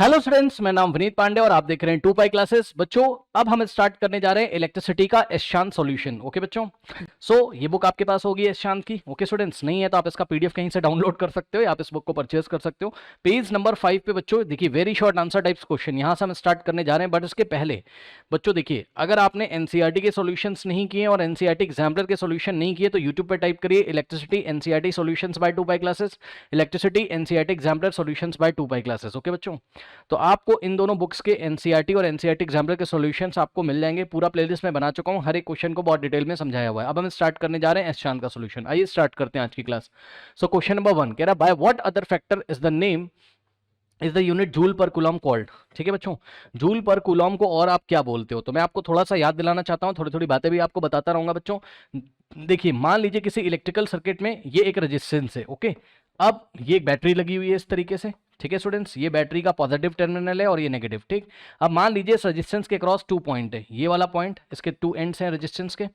Hello students, मैं नाम विनीत पांडे और आप देख रहे हैं 2 पाई क्लासेस। बच्चों, अब हम स्टार्ट करने जा रहे हैं इलेक्ट्रिसिटी का एस-शांत सॉल्यूशन। ओके बच्चों, ये बुक आपके पास होगी एस-शांत की। ओके स्टूडेंट्स, नहीं है तो आप इसका पीडीएफ कहीं से डाउनलोड कर सकते हो या आप इस बुक को परचेज कर सकते हो। पेज नंबर 5 पे बच्चों देखिए, very short answer types question यहां से हम स्टार्ट करने जा रहे हैं। बट इसके पहले बच्चों देखिए, अगर आपने एनसीईआरटी के सॉल्यूशंस नहीं किए और एनसीईआरटी एग्जाम्पलर के सॉल्यूशन नहीं किए तो यूट्यूब पे टाइप करिए electricity NCERT solutions by 2 pi classes, electricity NCERT exemplar solutions by 2 pi classes. Okay बच्चों, तो आपको इन दोनों बुक्स के एनसीईआरटी और एनसीईआरटी एग्जाम्पलर के सॉल्यूशंस आपको मिल जाएंगे। पूरा प्लेलिस्ट में बना चुका हूं, हर एक क्वेश्चन को बहुत डिटेल में समझाया हुआ है। अब हम स्टार्ट करने जा रहे हैं एस-शांत का सॉल्यूशन। आइए स्टार्ट करते हैं आज की क्लास। सो क्वेश्चन नंबर 1 कह रहा है, by what other factor is the name is the unit joule per coulomb called. ठीक है बच्चों, जूल पर कूलम को और आप क्या बोलते हो? तो मैं आपको थोड़ा सा याद दिलाना चाहता हूं, थोड़ी थोड़ी बातें भी आपको बताता रहूंगा बच्चों। देखिए, मान लीजिए किसी इलेक्ट्रिकल सर्किट में ये एक रेजिस्टेंस है। ओके, अब ये एक बैटरी लगी हुई है इस तरीके से। ठीक है स्टूडेंट्स, ये बैटरी का पॉजिटिव टर्मिनल है और ये नेगेटिव। ठीक, अब मान लीजिए इस रेजिस्टेंस के क्रॉस 2 पॉइंट है, ये वाला पॉइंट, इसके 2 एंड्स हैं रेजिस्टेंस के,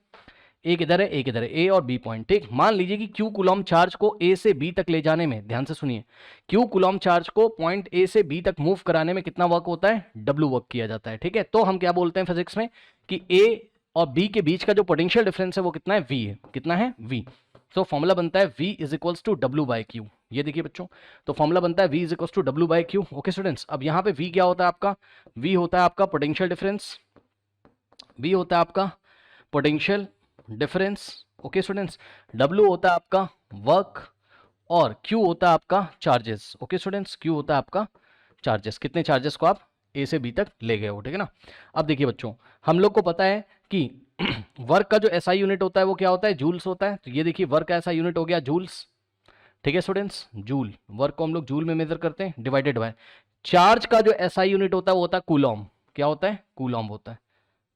एक इधर है एक इधर है, ए और बी पॉइंट। ठीक, मान लीजिए कि क्यू कूलम चार्ज को ए से बी तक ले जाने में, ध्यान से सुनिए, क्यू कूलम चार्ज को पॉइंट ए से बी तक मूव कराने में कितना वर्क होता है? डब्ल्यू वर्क किया जाता है। ठीक है, तो हम क्या बोलते हैं फिजिक्स में कि ए और बी के बीच का जो पोटेंशियल डिफरेंस है वो कितना है? वी है। कितना है? वी। तो फॉर्मूला बनता है V is equals to W by Q. ये देखिए बच्चों, तो फॉर्मूला बनता है V is equals to W by Q. Okay students, अब यहाँ पे V क्या होता है आपका? V होता है आपका पोटेंशियल डिफरेंस, V होता है आपका potential difference. Okay students, W होता है आपका वर्क और Q होता है आपका चार्जेस। ओके स्टूडेंट्स, Q होता है आपका चार्जेस। कितने चार्जेस को आप ए से बी तक ले गए हो? ठीक है ना। अब देखिए बच्चों, हम लोग को पता है कि वर्क का जो एसआई यूनिट होता है वो क्या होता है? जूल्स होता है। तो ये देखिए, वर्क का एसआई यूनिट हो गया जूल्स। ठीक है स्टूडेंट्स, जूल, वर्क को हम लोग जूल में मेजर करते हैं, डिवाइडेड बाय चार्ज का जो एसआई यूनिट होता है वो होता है कूलॉम। क्या होता है? कूलॉम होता है।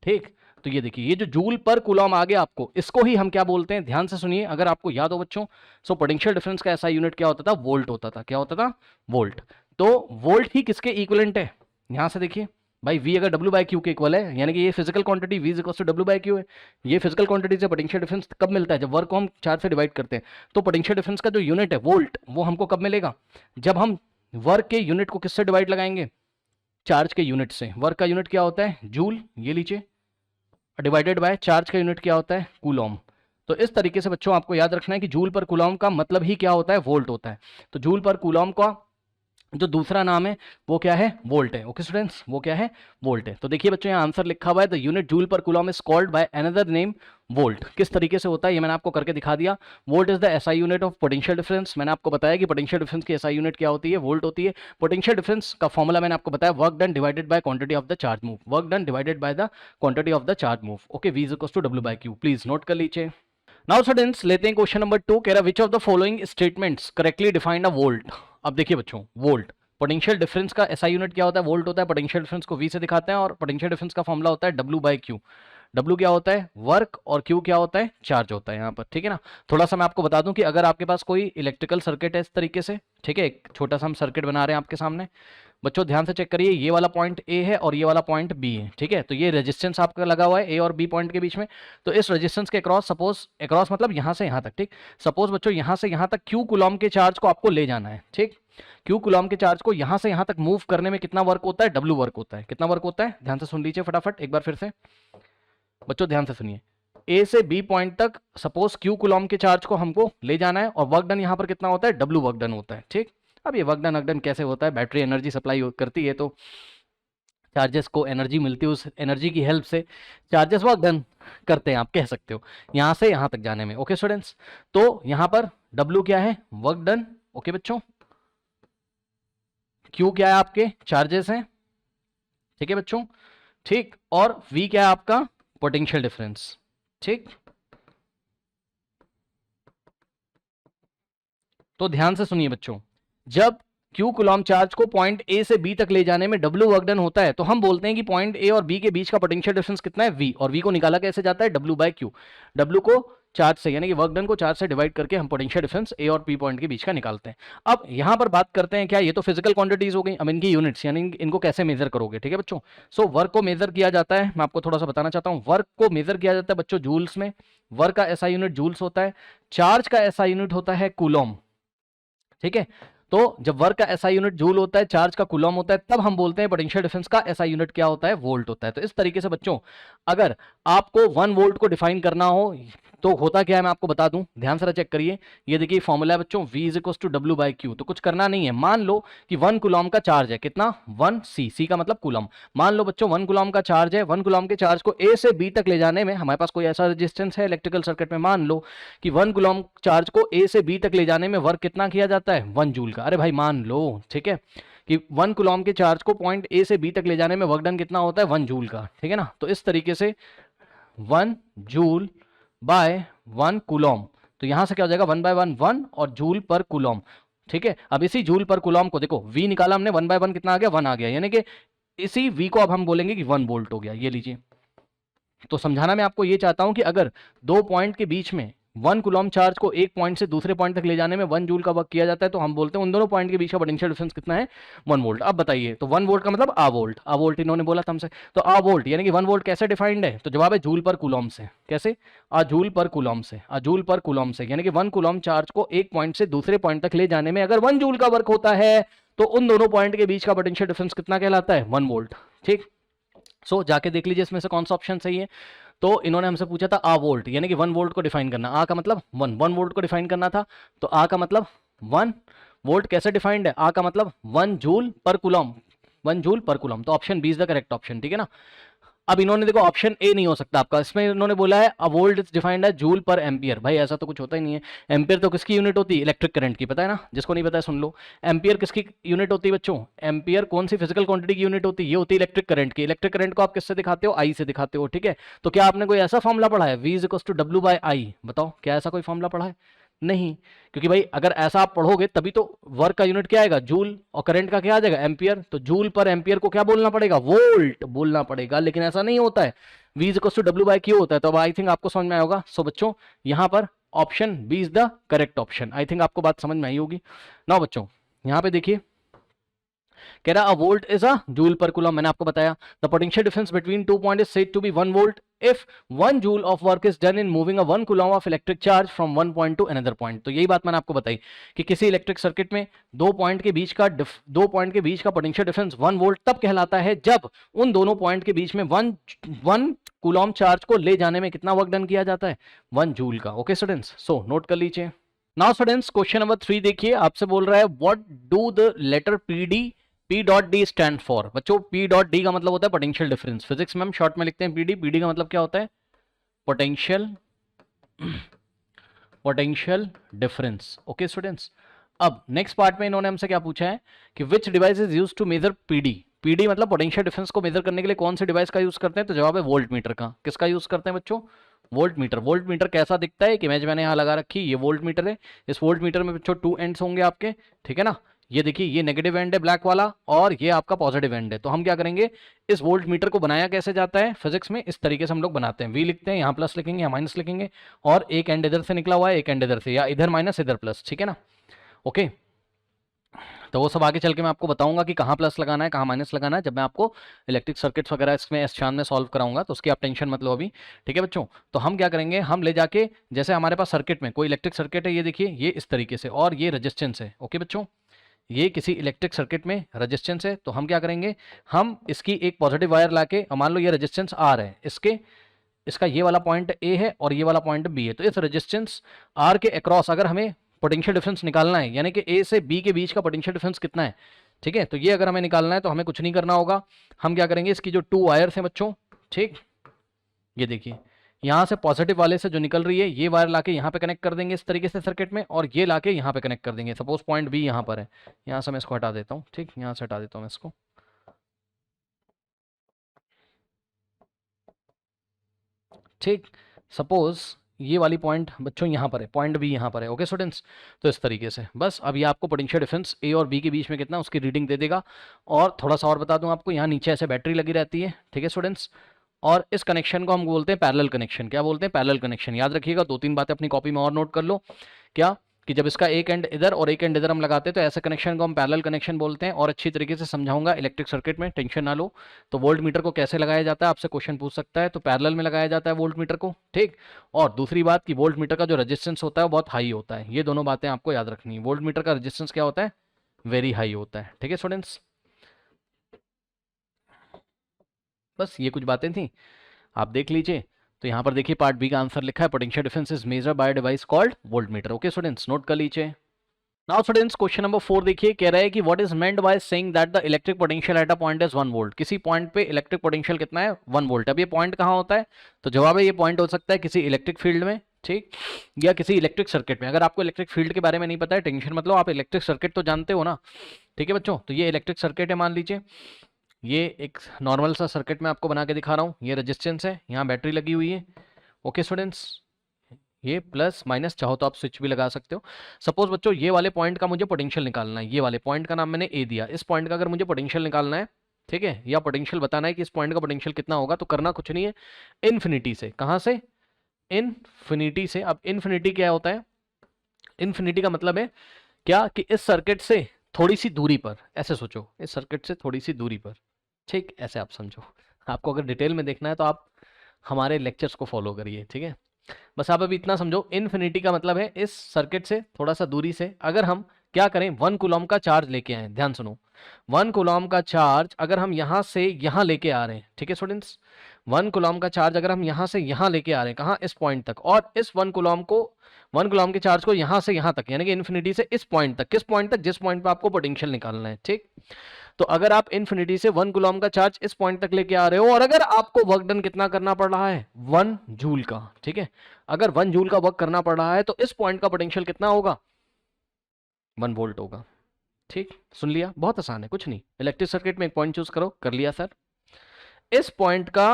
ठीक, तो ये देखिए, ये जो जूल पर कूलॉम आ गया आपको, इसको ही हम क्या बोलते हैं? ध्यान से सुनिए, अगर आपको याद हो बच्चों, सो पोटेंशियल डिफरेंस का एसआई यूनिट क्या होता था? वोल्ट होता था। क्या होता था? वोल्ट। तो वोल्ट ही किसके इक्विवेलेंट है? यहां से देखिए भाई, V अगर W बाई क्यू के इक्वल है, यानी कि ये physical quantity V is equal to W by Q है। ये फिजिकल क्वांटिटी से पोटेंशियल डिफरेंस कब मिलता है? जब वर्क को हम चार्ज से डिवाइड करते हैं। तो पोटेंशियल डिफरेंस का जो यूनिट है वोल्ट, वो हमको कब मिलेगा? जब हम वर्क के यूनिट को किससे डिवाइड लगाएंगे? चार्ज के यूनिट से। वर्क का यूनिट क्या होता है? जूल, ये लीजिए, डिवाइडेड बाय चार्ज का यूनिट क्या होता है? कूलॉम। तो इस तरीके से बच्चों आपको याद रखना है कि जूल पर कूलॉम का मतलब ही क्या होता है? वोल्ट होता है। तो जूल पर कूलॉम का जो दूसरा नाम है वो क्या है? वोल्ट है। ओके स्टूडेंट्स, वो क्या है? वोल्ट है। तो देखिए बच्चों, यहाँ आंसर लिखा हुआ है, द यूनिट जूल पर Coulomb is called by another name volt. किस तरीके से होता है ये मैंने आपको करके दिखा दिया। Volt is the SI unit of potential difference. मैंने आपको बताया कि पोटेंशियल डिफरेंस की एसआई यूनिट क्या होती है? वोल्ट होती है। पोटेंशियल डिफरेंस का फॉर्मूला मैंने आपको बताया, work done divided by quantity of the charge move. Work done divided by the quantity of the charge move. Okay, V is equal to W by Q. Please note कर लीजिए। Now students, लेते हैं question number 2। कह रहा है, विच of the following statements correctly define a volt. अब देखिए बच्चों, वोल्ट, पोटेंशियल डिफरेंस का एसआई यूनिट क्या होता है? वोल्ट होता है। पोटेंशियल डिफरेंस को V से दिखाते हैं और पोटेंशियल डिफरेंस का फॉर्मूला होता है W बाई क्यू। W क्या होता है? वर्क, और Q क्या होता है? चार्ज होता है यहाँ पर। ठीक है ना। थोड़ा सा मैं आपको बता दूं कि अगर आपके पास कोई इलेक्ट्रिकल सर्किट है इस तरीके से, ठीक है, एक छोटा सा हम सर्किट बना रहे हैं आपके सामने। बच्चों ध्यान से चेक करिए, ये वाला पॉइंट A है और ये वाला पॉइंट B है। ठीक है, तो ये रेजिस्टेंस आपका लगा हुआ है A और B पॉइंट के बीच में। तो इस रेजिस्टेंस के क्रॉस, सपोज अक्रॉस मतलब यहाँ से यहाँ तक, ठीक, सपोज बच्चों यहाँ से यहाँ तक Q कूलॉम के चार्ज को आपको ले जाना है। ठीक, Q कूलॉम के चार्ज को यहाँ से यहाँ तक मूव करने में कितना वर्क होता है? W वर्क होता है। कितना वर्क होता है? ध्यान से सुन लीजिए फटाफट एक बार फिर से बच्चों, ध्यान से सुनिए। A से B पॉइंट तक सपोज Q कूलॉम के चार्ज को हमको ले जाना है और वर्क डन यहाँ पर कितना होता है? W वर्क डन होता है। ठीक, अब ये वर्क डन अगडन कैसे होता है? बैटरी एनर्जी सप्लाई करती है तो चार्जेस को एनर्जी मिलती है, उस एनर्जी की हेल्प से चार्जेस वर्क डन करते हैं, आप कह सकते हो, यहाँ से यहाँ तक जाने में। ओके स्टूडेंट्स, तो यहाँ पर W क्या है? Work done. ओके बच्चों, Q क्या है? आपके चार्जेस हैं। ठीक है बच्चों, ठीक, और V क्या है? आपका पोटेंशियल डिफरेंस। ठीक, तो ध्यान से सुनिए बच्चों, जब Q कूलॉम चार्ज को पॉइंट A से B तक ले जाने में W वर्क डन होता है तो हम बोलते हैं कि पॉइंट A और B के बीच का पोटेंशियल डिफरेंस कितना है? V। और V को निकाला कैसे जाता है? W by Q. W को चार्ज से, यानी कि वर्क डन को चार्ज से डिवाइड करके हम पोटेंशियल डिफरेंस A और P पॉइंट के बीच का निकालते हैं। अब यहां पर बात करते हैं, क्या ये तो फिजिकल क्वांटिटीज हो गई, अब इनकी यूनिट्स, यानी इनको कैसे मेजर करोगे। ठीक है बच्चों, सो वर्क को मेजर किया जाता है, मैं आपको थोड़ा सा बताना चाहता हूं। वर्क को मेजर किया जाता है बच्चों जूल्स में। वर्क का एसआई यूनिट जूल्स होता है। चार्ज का एसआई यूनिट होता है कूलॉम। ठीक है, तो जब वर्क का एसआई यूनिट जूल होता है, चार्ज का कूलम होता है, तब हम बोलते हैं पोटेंशियल डिफरेंस का एसआई यूनिट क्या होता है, वोल्ट होता है। तो इस तरीके से बच्चों अगर आपको 1 वोल्ट को डिफाइन करना हो तो होता क्या है मैं आपको बता दूं, ध्यान से चेक करिए। ये देखिए फॉर्मूला है बच्चों, V = W by Q। तो कुछ करना नहीं है, मान लो कि 1 कूलम का चार्ज है, कितना 1 C का मतलब कूलम। मान लो बच्चों 1 कूलम का चार्ज है, 1 कूलम के चार्ज को A से B तक ले जाने में हमारे पास कोई ऐसा रेजिस्टेंस है इलेक्ट्रिकल सर्किट में, मान लो कि 1 कूलम चार्ज को A से B तक ले जाने में वर्क कितना किया जाता है, 1 जूल का। अरे भाई मान लो, ठीक है, कि 1 कूलम के चार्ज को पॉइंट A से B तक ले जाने में वर्क डन कितना होता है, 1 जूल का, ठीक है ना। तो इस तरीके से 1 जूल बाय 1 कूलम, तो यहां से क्या हो जाएगा 1 बाय 1 1 और जूल पर कूलम, ठीक है। अब इसी जूल पर कूलम को देखो, V निकाला हमने, 1 बाय 1 कितना आ गया, 1 आ गया, यानी कि इसी V को अब हम बोलेंगे कि 1 वोल्ट हो गया, ये लीजिए। तो समझाना मैं आपको ये चाहता हूं कि अगर दो पॉइंट के बीच में 1 कूलम चार्ज को एक पॉइंट से दूसरे पॉइंट तक ले जाने में 1 जूल का वर्क किया जाता है, तो हम बोलते हैं उन दोनों पॉइंट के बीच का पोटेंशियल डिफरेंस कितना है, 1 वोल्ट। अब बताइए, तो 1 वोल्ट का मतलब आ वोल्ट इन्होंने बोला था हमसे, तो आ वोल्ट यानी कि 1 वोल्ट कैसे डिफाइंड है, तो जवाब है जूल पर कूलम से। कैसे, आ जूल पर कूलम से, यानी कि 1 कूलम चार्ज को एक पॉइंट से दूसरे पॉइंट तक ले जाने में अगर 1 जूल का वर्क होता है तो उन दोनों पॉइंट के बीच का पोटेंशियल डिफरेंस कितना कहलाता है, 1 वोल्ट। ठीक, सो जाके देख लीजिए इसमें से कौन सा ऑप्शन सही है। तो इन्होंने हमसे पूछा था आ वोल्ट, यानी कि 1 वोल्ट को डिफाइन करना, आ का मतलब 1 वोल्ट को डिफाइन करना था, तो आ का मतलब 1 वोल्ट कैसे डिफाइंड है, आ का मतलब 1 joule per coulomb, 1 joule per coulomb. तो option B is the correct option, ठीक है ना। अब इन्होंने देखो ऑप्शन ए नहीं हो सकता आपका, इसमें इन्होंने बोला है अ वोल्ट इज डिफाइंड है जूल पर एम्पियर। भाई ऐसा तो कुछ होता ही नहीं है। एम्पियर तो किसकी यूनिट होती है, इलेक्ट्रिक करंट की, पता है ना, जिसको नहीं पता है सुन लो। एम्पियर किसकी यूनिट होती है बच्चों, एम्पियर कौन सी फिजिकल क्वांटिटी की यूनिट होती है, ये होती है इलेक्ट्रिक करंट की। इलेक्ट्रिक करंट को आप किससे दिखाते हो, आई से दिखाते हो, ठीक है। तो क्या आपने कोई ऐसा फॉर्मूला पढ़ा है, V = W by I, बताओ क्या ऐसा कोई फॉर्मूला पढ़ा है, नहीं। क्योंकि भाई अगर ऐसा आप पढ़ोगे तभी तो वर्क का यूनिट क्या आएगा, जूल, और करंट का क्या आ जाएगा, एम्पियर। तो जूल पर एम्पियर को क्या बोलना पड़ेगा, वोल्ट बोलना पड़ेगा, लेकिन ऐसा नहीं होता है, V = W by Q होता है। तो अब आई थिंक आपको समझ में आया होगा। सो बच्चों यहां पर option B is the correct option. I think आपको बात समझ में आई होगी ना बच्चों। यहां पे देखिए कह रहा a volt is a joule per coulomb, मैंने आपको बताया। The potential difference between 2 point is said to be 1 volt if 1 joule of work is done in moving a 1 coulomb of electric charge from one point to another point। तो यही बात मैंने आपको बताई कि किसी इलेक्ट्रिक सर्किट में दो पॉइंट के बीच का पोटेंशियल डिफरेंस 1 वोल्ट तब कहलाता है जब उन दोनों पॉइंट के बीच में 1 कूलम चार्ज को ले जाने में कितना वर्क डन किया जाता है, 1 जूल का। ओके स्टूडेंट्स, सो नोट कर लीजिए। नाउ स्टूडेंट्स क्वेश्चन नंबर 3 देखिए, आपसे बोल रहा है what do the letter P dot D stand for. बच्चों P डॉट डी का मतलब होता है पोटेंशियल डिफरेंस, फिजिक्स में हम शॉर्ट में लिखते हैं PD का मतलब क्या होता है, पोटेंशियल डिफरेंस। ओके स्टूडेंट्स, अब नेक्स्ट पार्ट में इन्होंने हमसे क्या पूछा है कि which device is used to measure PD मतलब पोटेंशियल डिफरेंस को मेजर करने के लिए कौन से डिवाइस का यूज करते हैं, तो जवाब है वोल्ट मीटर का। किसका यूज करते हैं बच्चों, वोल्ट मीटर कैसा दिखता है, एक इमेज मैंने यहाँ लगा रखी, ये वोल्ट मीटर है। इस वोल्ट मीटर में बच्चों 2 एंड्स होंगे आपके, ठीक है ना। ये देखिए ये नेगेटिव एंड है ब्लैक वाला और ये आपका पॉजिटिव एंड है। तो हम क्या करेंगे, इस वोल्ट मीटर को बनाया कैसे जाता है फिजिक्स में, इस तरीके से हम लोग बनाते हैं। V लिखते हैं, यहाँ प्लस लिखेंगे, यहाँ माइनस लिखेंगे, और एक एंड इधर से निकला हुआ है, एक एंड इधर से, या इधर माइनस इधर प्लस, ठीक है ना। ओके, तो वो सब आगे चल के मैं आपको बताऊंगा कि कहाँ प्लस लगाना है कहाँ माइनस लगाना है, जब मैं आपको इलेक्ट्रिक सर्किट्स वगैरह इसमें एस्चान में सॉल्व कराऊंगा, तो उसकी आप टेंशन मत लो अभी, ठीक है बच्चों। तो हम क्या करेंगे, हम ले जाके, जैसे हमारे पास सर्किट में कोई इलेक्ट्रिक सर्किट है, ये देखिए ये इस तरीके से, और ये रजिस्टेंस है। ओके बच्चों, ये किसी इलेक्ट्रिक सर्किट में रेजिस्टेंस है, तो हम क्या करेंगे, हम इसकी एक पॉजिटिव वायर लाके, मान लो ये रेजिस्टेंस R है, इसका ये वाला पॉइंट A है और ये वाला पॉइंट B है, तो इस रेजिस्टेंस R के अक्रॉस अगर हमें पोटेंशियल डिफरेंस निकालना है, यानी कि A से B के बीच का पोटेंशियल डिफरेंस कितना है, ठीक है, तो ये अगर हमें निकालना है तो हमें कुछ नहीं करना होगा। हम क्या करेंगे, इसकी जो 2 वायर्स हैं बच्चों, ठीक, ये देखिए यहाँ से पॉजिटिव वाले से जो निकल रही है, ये वायर लाके यहाँ पे कनेक्ट कर देंगे इस तरीके से सर्किट में, और ये लाके यहाँ पे कनेक्ट कर देंगे। सपोज पॉइंट B यहाँ पर है, यहाँ से मैं इसको हटा देता हूँ, ठीक, यहाँ से हटा देता हूँ मैं इसको, ठीक। सपोज ये वाली पॉइंट बच्चों यहाँ पर है, पॉइंट B यहाँ पर है। ओके स्टूडेंट्स, तो इस तरीके से बस अब ये आपको पोटेंशियल डिफरेंस A और B के बीच में कितना उसकी रीडिंग दे देगा। और थोड़ा सा और बता दूं आपको, यहाँ नीचे ऐसे बैटरी लगी रहती है, ठीक है स्टूडेंट्स, और इस कनेक्शन को हम बोलते हैं पैरेलल कनेक्शन। क्या बोलते हैं, पैरेलल कनेक्शन। याद रखिएगा, 2-3 बातें अपनी कॉपी में और नोट कर लो। क्या कि जब इसका एक एंड इधर और एक एंड इधर हम लगाते हैं तो ऐसे कनेक्शन को हम पैरेलल कनेक्शन बोलते हैं, और अच्छी तरीके से समझाऊंगा इलेक्ट्रिक सर्किट में, टेंशन ना लो। तो वोल्ट मीटर को कैसे लगाया जाता है, आपसे क्वेश्चन पूछ सकता है, तो पैरेलल में लगाया जाता है वोल्ट मीटर को, ठीक। और दूसरी बात कि वोल्ट मीटर का जो रेजिस्टेंस होता है वो बहुत हाई होता है। ये दोनों बातें आपको याद रखनी है। वोल्ट मीटर का रेजिस्टेंस क्या होता है, वेरी हाई होता है। ठीक है स्टूडेंट्स, बस ये कुछ बातें थी, आप देख लीजिए। तो यहाँ पर देखिए पार्ट बी का आंसर लिखा है, potential difference is measured by device called voltmeter. Okay students, note कर लीजिए। नाउ स्टूडेंट्स क्वेश्चन नंबर 4 देखिए, कह रहा है कि what is meant by saying that the electric potential at a point is 1 volt. किसी पॉइंट पे इलेक्ट्रिक पोटेंशियल कितना है, 1 वोल्ट। अब ये पॉइंट कहाँ होता है, तो जवाब है ये पॉइंट हो सकता है किसी इलेक्ट्रिक फील्ड में, ठीक, या किसी इलेक्ट्रिक सर्किट में। अगर आपको इलेक्ट्रिक फील्ड के बारे में नहीं पता है, टेंशन मतलब आप इलेक्ट्रिक सर्किट तो जानते हो ना। ठीक है बच्चों, तो ये इलेक्ट्रिक सर्किट है, मान लीजिए ये एक नॉर्मल सा सर्किट मैं आपको बना के दिखा रहा हूँ। ये रेजिस्टेंस है, यहाँ बैटरी लगी हुई है। ओके स्टूडेंट्स, ये प्लस माइनस, चाहो तो आप स्विच भी लगा सकते हो। सपोज बच्चों ये वाले पॉइंट का मुझे पोटेंशियल निकालना है, ये वाले पॉइंट का नाम मैंने ए दिया। इस पॉइंट का अगर मुझे पोटेंशियल निकालना है, ठीक है, या पोटेंशियल बताना है कि इस पॉइंट का पोटेंशियल कितना होगा, तो करना कुछ नहीं है, इन्फिनिटी से। कहाँ से, इन्फिनिटी से। अब इन्फिनिटी क्या होता है, इन्फिनिटी का मतलब है क्या कि इस सर्किट से थोड़ी सी दूरी पर, ऐसे सोचो, इस सर्किट से थोड़ी सी दूरी पर, ठीक, ऐसे आप समझो। आपको अगर डिटेल में देखना है तो आप हमारे लेक्चर्स को फॉलो करिए, ठीक है। बस आप अभी इतना समझो, इन्फिनिटी का मतलब है इस सर्किट से थोड़ा सा दूरी से अगर हम क्या करें, 1 कूलम का चार्ज लेके आए, ध्यान सुनो, 1 कूलम का चार्ज अगर हम यहां से यहां लेके आ रहे हैं, ठीक है स्टूडेंट्स, 1 कूलम का चार्ज अगर हम यहां से यहां लेके आ रहे हैं, कहां, इस पॉइंट तक, और इस 1 कूलम के चार्ज को यहां से यहां तक, यानी कि इन्फिनिटी से इस पॉइंट तक, किस पॉइंट तक, जिस पॉइंट पे आपको पोटेंशियल निकालना है, ठीक। तो अगर आप इन्फिनिटी से 1 कूलम का चार्ज इस पॉइंट तक लेके आ रहे हो, और अगर आपको वर्क डन कितना करना पड़ रहा है, 1 जूल का, ठीक है, अगर 1 जूल का वर्क करना पड़ रहा है, तो इस पॉइंट का पोटेंशियल कितना होगा, 1 वोल्ट होगा। ठीक, सुन लिया, बहुत आसान है, कुछ नहीं। इलेक्ट्रिक सर्किट में एक पॉइंट चूज करो, कर लिया सर। इस पॉइंट का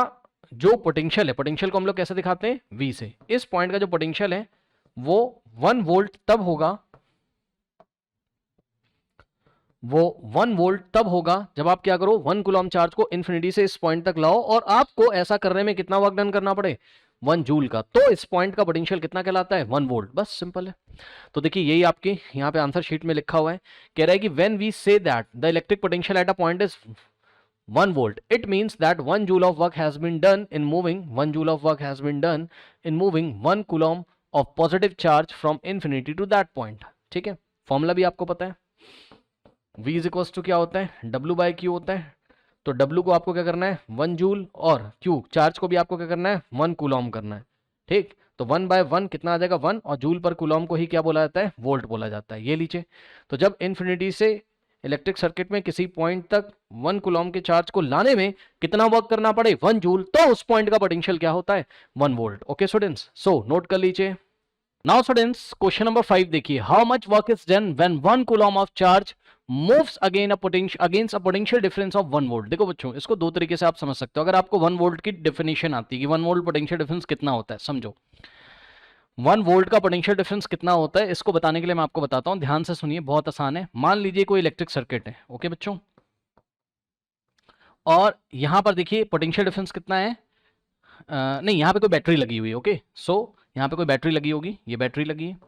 जो पोटेंशियल है, पोटेंशियल को हम लोग कैसे दिखाते हैं, V से। इस पॉइंट का जो पोटेंशियल है वो 1 वोल्ट तब होगा, वो 1 वोल्ट तब होगा जब आप क्या करो, 1 कूलम चार्ज को इन्फिनिटी से इस पॉइंट तक लाओ, और आपको ऐसा करने में कितना वर्क डन करना पड़े, 1 जूल का। तो इस पॉइंट का पोटेंशियल कितना कहलाता है, 1 वोल्ट। बस सिंपल है। तो देखिए यही आपके यहाँ पे आंसर शीट में लिखा हुआ है, कह रहा है कि when we say that the electric potential at a point is 1 volt, it means that 1 joule of work has been done in moving 1 joule of work has been done in moving 1 coulomb of positive charge from infinity to that point। ठीक है, formula भी आपको पता है, V is equals to क्या होता है, W by Q होता है। तो W को आपको क्या करना है, 1 जूल, और Q चार्ज को भी आपको क्या करना है, 1 कूलॉम करना है। ठीक, तो 1 बाय 1 कितना आ जाएगा, 1, और जूल पर कूलॉम को ही क्या बोला जाता है, वोल्ट बोला जाता है। ये लीजिए, तो जब इन्फिनिटी से इलेक्ट्रिक सर्किट में किसी पॉइंट तक 1 कूलॉम के चार्ज को लाने में कितना वर्क करना पड़े, 1 जूल, तो उस पॉइंट का पोटेंशियल क्या होता है, 1 volt. Okay students, so note कर लीजिए। नाउ स्टूडेंट्स क्वेश्चन नंबर 5 देखिए, how much work is done when 1 Coulomb of charge moves against a potential difference of 1 volt. देखो बच्चों, इसको दो तरीके से आप समझ सकते हो। अगर आपको 1 वोल्ट की डेफिनेशन आती है कि 1 वोल्ट पोटेंशियल डिफरेंस कितना होता है, समझो 1 वोल्ट का पोटेंशियल डिफरेंस कितना होता है, इसको बताने के लिए मैं आपको बताता हूं, ध्यान से सुनिए, बहुत आसान है। मान लीजिए कोई इलेक्ट्रिक सर्किट है, ओके बच्चों, और यहां पर देखिए पोटेंशियल डिफरेंस कितना है, नहीं, यहां पे कोई बैटरी लगी हुई है, ओके, सो यहां पे कोई बैटरी लगी होगी, ये बैटरी लगी है,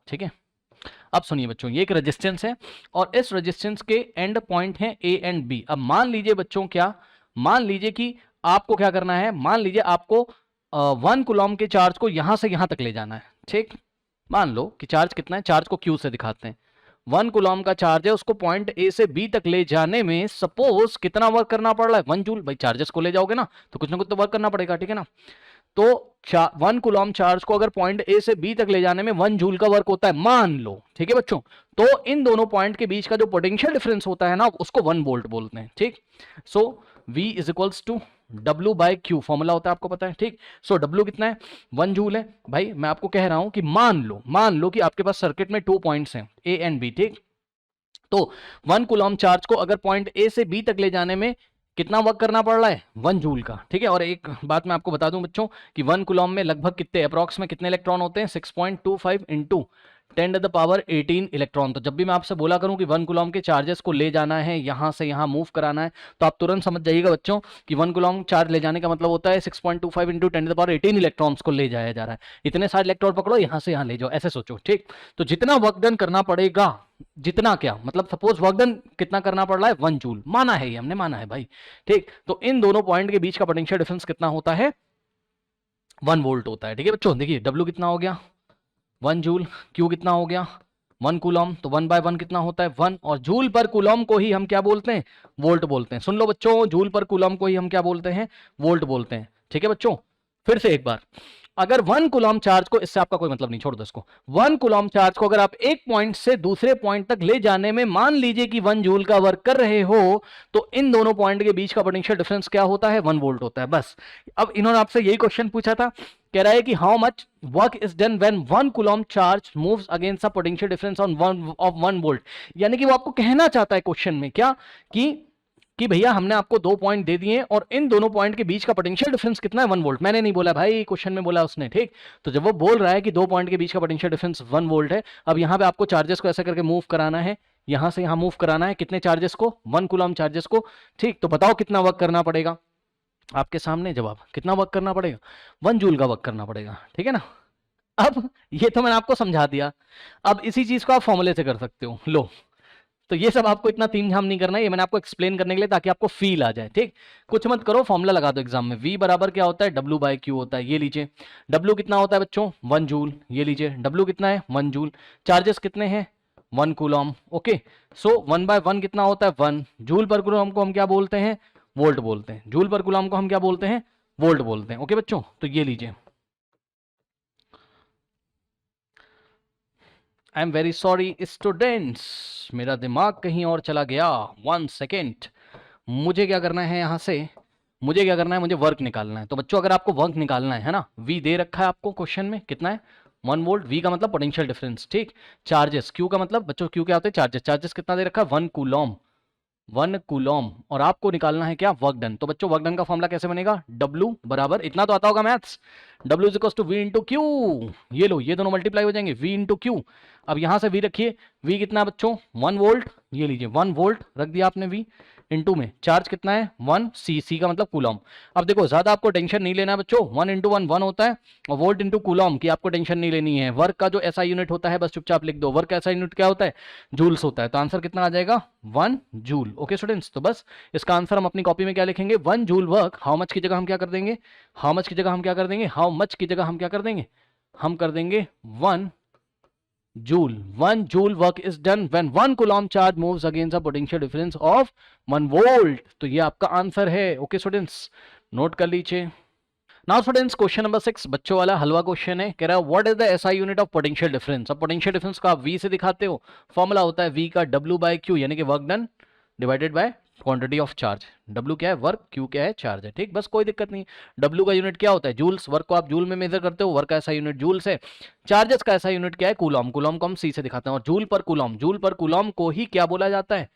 ठीक है। अब सुनिए बच्चों, ये एक रेजिस्टेंस है, और इस रेजिस्टेंस के एंड पॉइंट है A एंड B। अब मान लीजिए बच्चों, क्या, मान लीजिए कि आपको क्या करना है, मान लीजिए आपको 1 कूलॉम के चार्ज को यहां से यहां तक ले जाना है, ठीक। मान लो कि चार्ज कितना है, चार्ज को Q से दिखाते हैं, 1 कूलॉम का चार्ज है, उसको पॉइंट A से B तक ले जाने में सपोज कितना वर्क करना पड़ रहा है, 1 जूल। भाई चार्जेस को ले जाओगे ना, तो कुछ ना कुछ तो वर्क करना पड़ेगा, ठीक है ना। तो 1 कूलॉम चार्ज को अगर पॉइंट ए से बी तक ले जाने में 1 जूल का वर्क होता है, मान लो, ठीक है बच्चों। तो इन दोनों पॉइंट के बीच का जो पोटेंशियल डिफरेंस होता है ना, उसको 1 वोल्ट बोलते हैं, ठीक। So V is equals to W by Q, formula होता है, आपको पता है, ठीक। सो W कितना है, 1 जूल है। भाई मैं आपको कह रहा हूं कि मान लो कि आपके पास सर्किट में 2 पॉइंट्स हैं A एंड B, ठीक। तो 1 कूलॉम चार्ज को अगर पॉइंट A से B तक ले जाने में कितना वर्क करना पड़ रहा है, 1 जूल का, ठीक है। और एक बात मैं आपको बता दूं बच्चों कि 1 कूलॉम में लगभग कितने, अप्रॉक्स में कितने इलेक्ट्रॉन होते हैं, 6.25 into 10 to the power 18 electron. तो जब भी मैं आपसे बोला करूं कि 1 कूलॉम के चार्जेस को ले जाना है, यहां से यहां मूव कराना है, तो आप तुरंत समझ जाइएगा बच्चों कि 1 कूलॉम चार्ज ले जाने का मतलब होता है 6.25 into 10 to the power 18 electrons को ले जाया जा रहा है। इतने सारे इलेक्ट्रॉन पकड़ो, यहां से यहां ले जाओ, ऐसे सोचो, ठीक। तो जितना वर्क डन करना पड़ेगा, जितना क्या मतलब, सपोज वर्क डन कितना करना पड़ रहा है, 1 जूल, माना है, ये हमने माना है भाई, ठीक। तो इन दोनों पॉइंट के बीच का पोटेंशियल डिफरेंस कितना होता है, 1 वोल्ट होता है, ठीक है बच्चों। देखिए W कितना हो गया, 1 जूल, Q कितना हो गया, 1 कूलम, तो 1/1 कितना होता है 1, और जूल पर कूलम को ही हम क्या बोलते हैं वोल्ट बोलते हैं। सुन लो बच्चों, जूल पर कूलम को ही हम क्या बोलते हैं वोल्ट बोलते हैं। ठीक है बच्चों, फिर से एक बार, अगर 1 कूलम चार्ज को, इससे आपका कोई मतलब नहीं, छोड़ दो इसको, 1 कूलम चार्ज को अगर आप एक पॉइंट से दूसरे पॉइंट तक ले जाने में मान लीजिए कि 1 जूल का वर्क कर रहे हो, तो इन दोनों पॉइंट के बीच का पोटेंशियल डिफरेंस क्या होता है 1 वोल्ट होता है। बस अब इन्होंने आपसे यही क्वेश्चन पूछा था, कह रहा है कि how much work is done when 1 coulomb charge moves against a potential difference on 1 volt. यानी कि वो आपको कहना चाहता है क्वेश्चन में क्या, कि भैया हमने आपको 2 पॉइंट दे दिए और इन दोनों पॉइंट के बीच का पोटेंशियल डिफरेंस कितना है 1 वोल्ट। मैंने नहीं बोला भाई, क्वेश्चन में बोला उसने। ठीक, तो जब वो बोल रहा है कि 2 पॉइंट के बीच का पोटेंशियल डिफरेंस 1 वोल्ट है, अब यहां पे आपको चार्जेस को ऐसा करके मूव कराना है, यहां से यहां मूव कराना है, कितने चार्जेस को 1 कूलम चार्जेस को। ठीक, तो बताओ कितना वर्क करना पड़ेगा, आपके सामने जवाब, कितना वर्क करना पड़ेगा 1 जूल का वर्क करना पड़ेगा। ठीक है ना, अब ये तो मैंने आपको समझा दिया, अब इसी चीज को आप फॉर्मूले से कर सकते हो। लो, तो ये सब आपको इतना तीन झाम नहीं करना है, ये मैंने आपको एक्सप्लेन करने के लिए, ताकि आपको फील आ जाए। ठीक, कुछ मत करो, फॉर्मूला लगा दो एग्जाम में। V बराबर क्या होता है W/Q होता है, ये लीजिए। W कितना होता है बच्चों 1 जूल, ये लीजिए W कितना है 1 जूल। चार्जेस कितने हैं 1 कूलम। ओके, सो 1/1 कितना होता है 1 जूल पर कूलम को हम क्या बोलते हैं वोल्ट बोलते हैं, जूल पर कूलम को हम क्या बोलते हैं वोल्ट बोलते हैं। ओके बच्चों, तो ये लीजिए। I am very sorry students, मेरा दिमाग कहीं और चला गया। 1 सेकेंड, मुझे क्या करना है यहाँ से, मुझे क्या करना है, मुझे वर्क निकालना है। तो बच्चों अगर आपको वर्क निकालना है ना, V दे रखा है आपको क्वेश्चन में, कितना है 1 वोल्ट। V का मतलब पोटेंशियल डिफरेंस। ठीक, चार्जेस, Q का मतलब बच्चों, Q क्या होते हैं चार्जेस, चार्जेस कितना दे रखा है 1 कूलम, 1 कूलम, और आपको निकालना है क्या वर्क डन। तो बच्चों वर्क डन का फॉर्मूला कैसे बनेगा, W बराबर, इतना तो आता होगा maths, W is equal to V into Q. ये लो, ये दोनों मल्टीप्लाई हो जाएंगे, V इंटू क्यू। अब यहां से V रखिए, V कितना बच्चों 1 वोल्ट, ये लीजिए 1 वोल्ट रख दिया आपने V इंटू में, चार्ज कितना है 1 C का मतलब कूलम। अब देखो ज्यादा आपको टेंशन नहीं लेना है बच्चों, 1 इंटू 1 1 होता है, और वोल्ट इंटू कूलम की आपको टेंशन नहीं लेनी है। वर्क का जो ऐसा यूनिट होता है बस चुपचाप लिख दो, वर्क का ऐसा यूनिट क्या होता है जूल्स होता है। तो आंसर कितना आ जाएगा 1 जूल। ओके स्टूडेंट्स, तो बस इसका आंसर हम अपनी कॉपी में क्या लिखेंगे 1 जूल वर्क, हाउ मच की जगह हम क्या कर देंगे, हाउ मच की जगह हम क्या कर देंगे, हाउ मच की जगह हम क्या कर देंगे, हम कर देंगे 1 joule. 1 joule work is done when 1 coulomb charge moves against a potential difference of 1 volt. तो ये आपका आंसर है। ओके स्टूडेंट्स, नोट कर लीजिए। नाउ स्टूडेंट्स क्वेश्चन नंबर 6 बच्चों वाला हलवा क्वेश्चन है, कह रहा है what is the SI unit of potential difference. अब पोटेंशियल डिफरेंस को आप V से दिखाते हो, फॉर्मूला होता है V का W/Q, यानी कि work done divided by quantity of charge. W क्या है वर्क, Q क्या है चार्ज है। ठीक, बस कोई दिक्कत नहीं। W का यूनिट क्या होता है जूल्स, वर्क को आप जूल में मेजर करते हो, वर्क का ऐसा यूनिट जूल्स है। चार्जेस का ऐसा यूनिट क्या है कूलम, कूलम को हम C से दिखाते हैं, और joule per coulomb, joule per coulomb को ही क्या बोला जाता है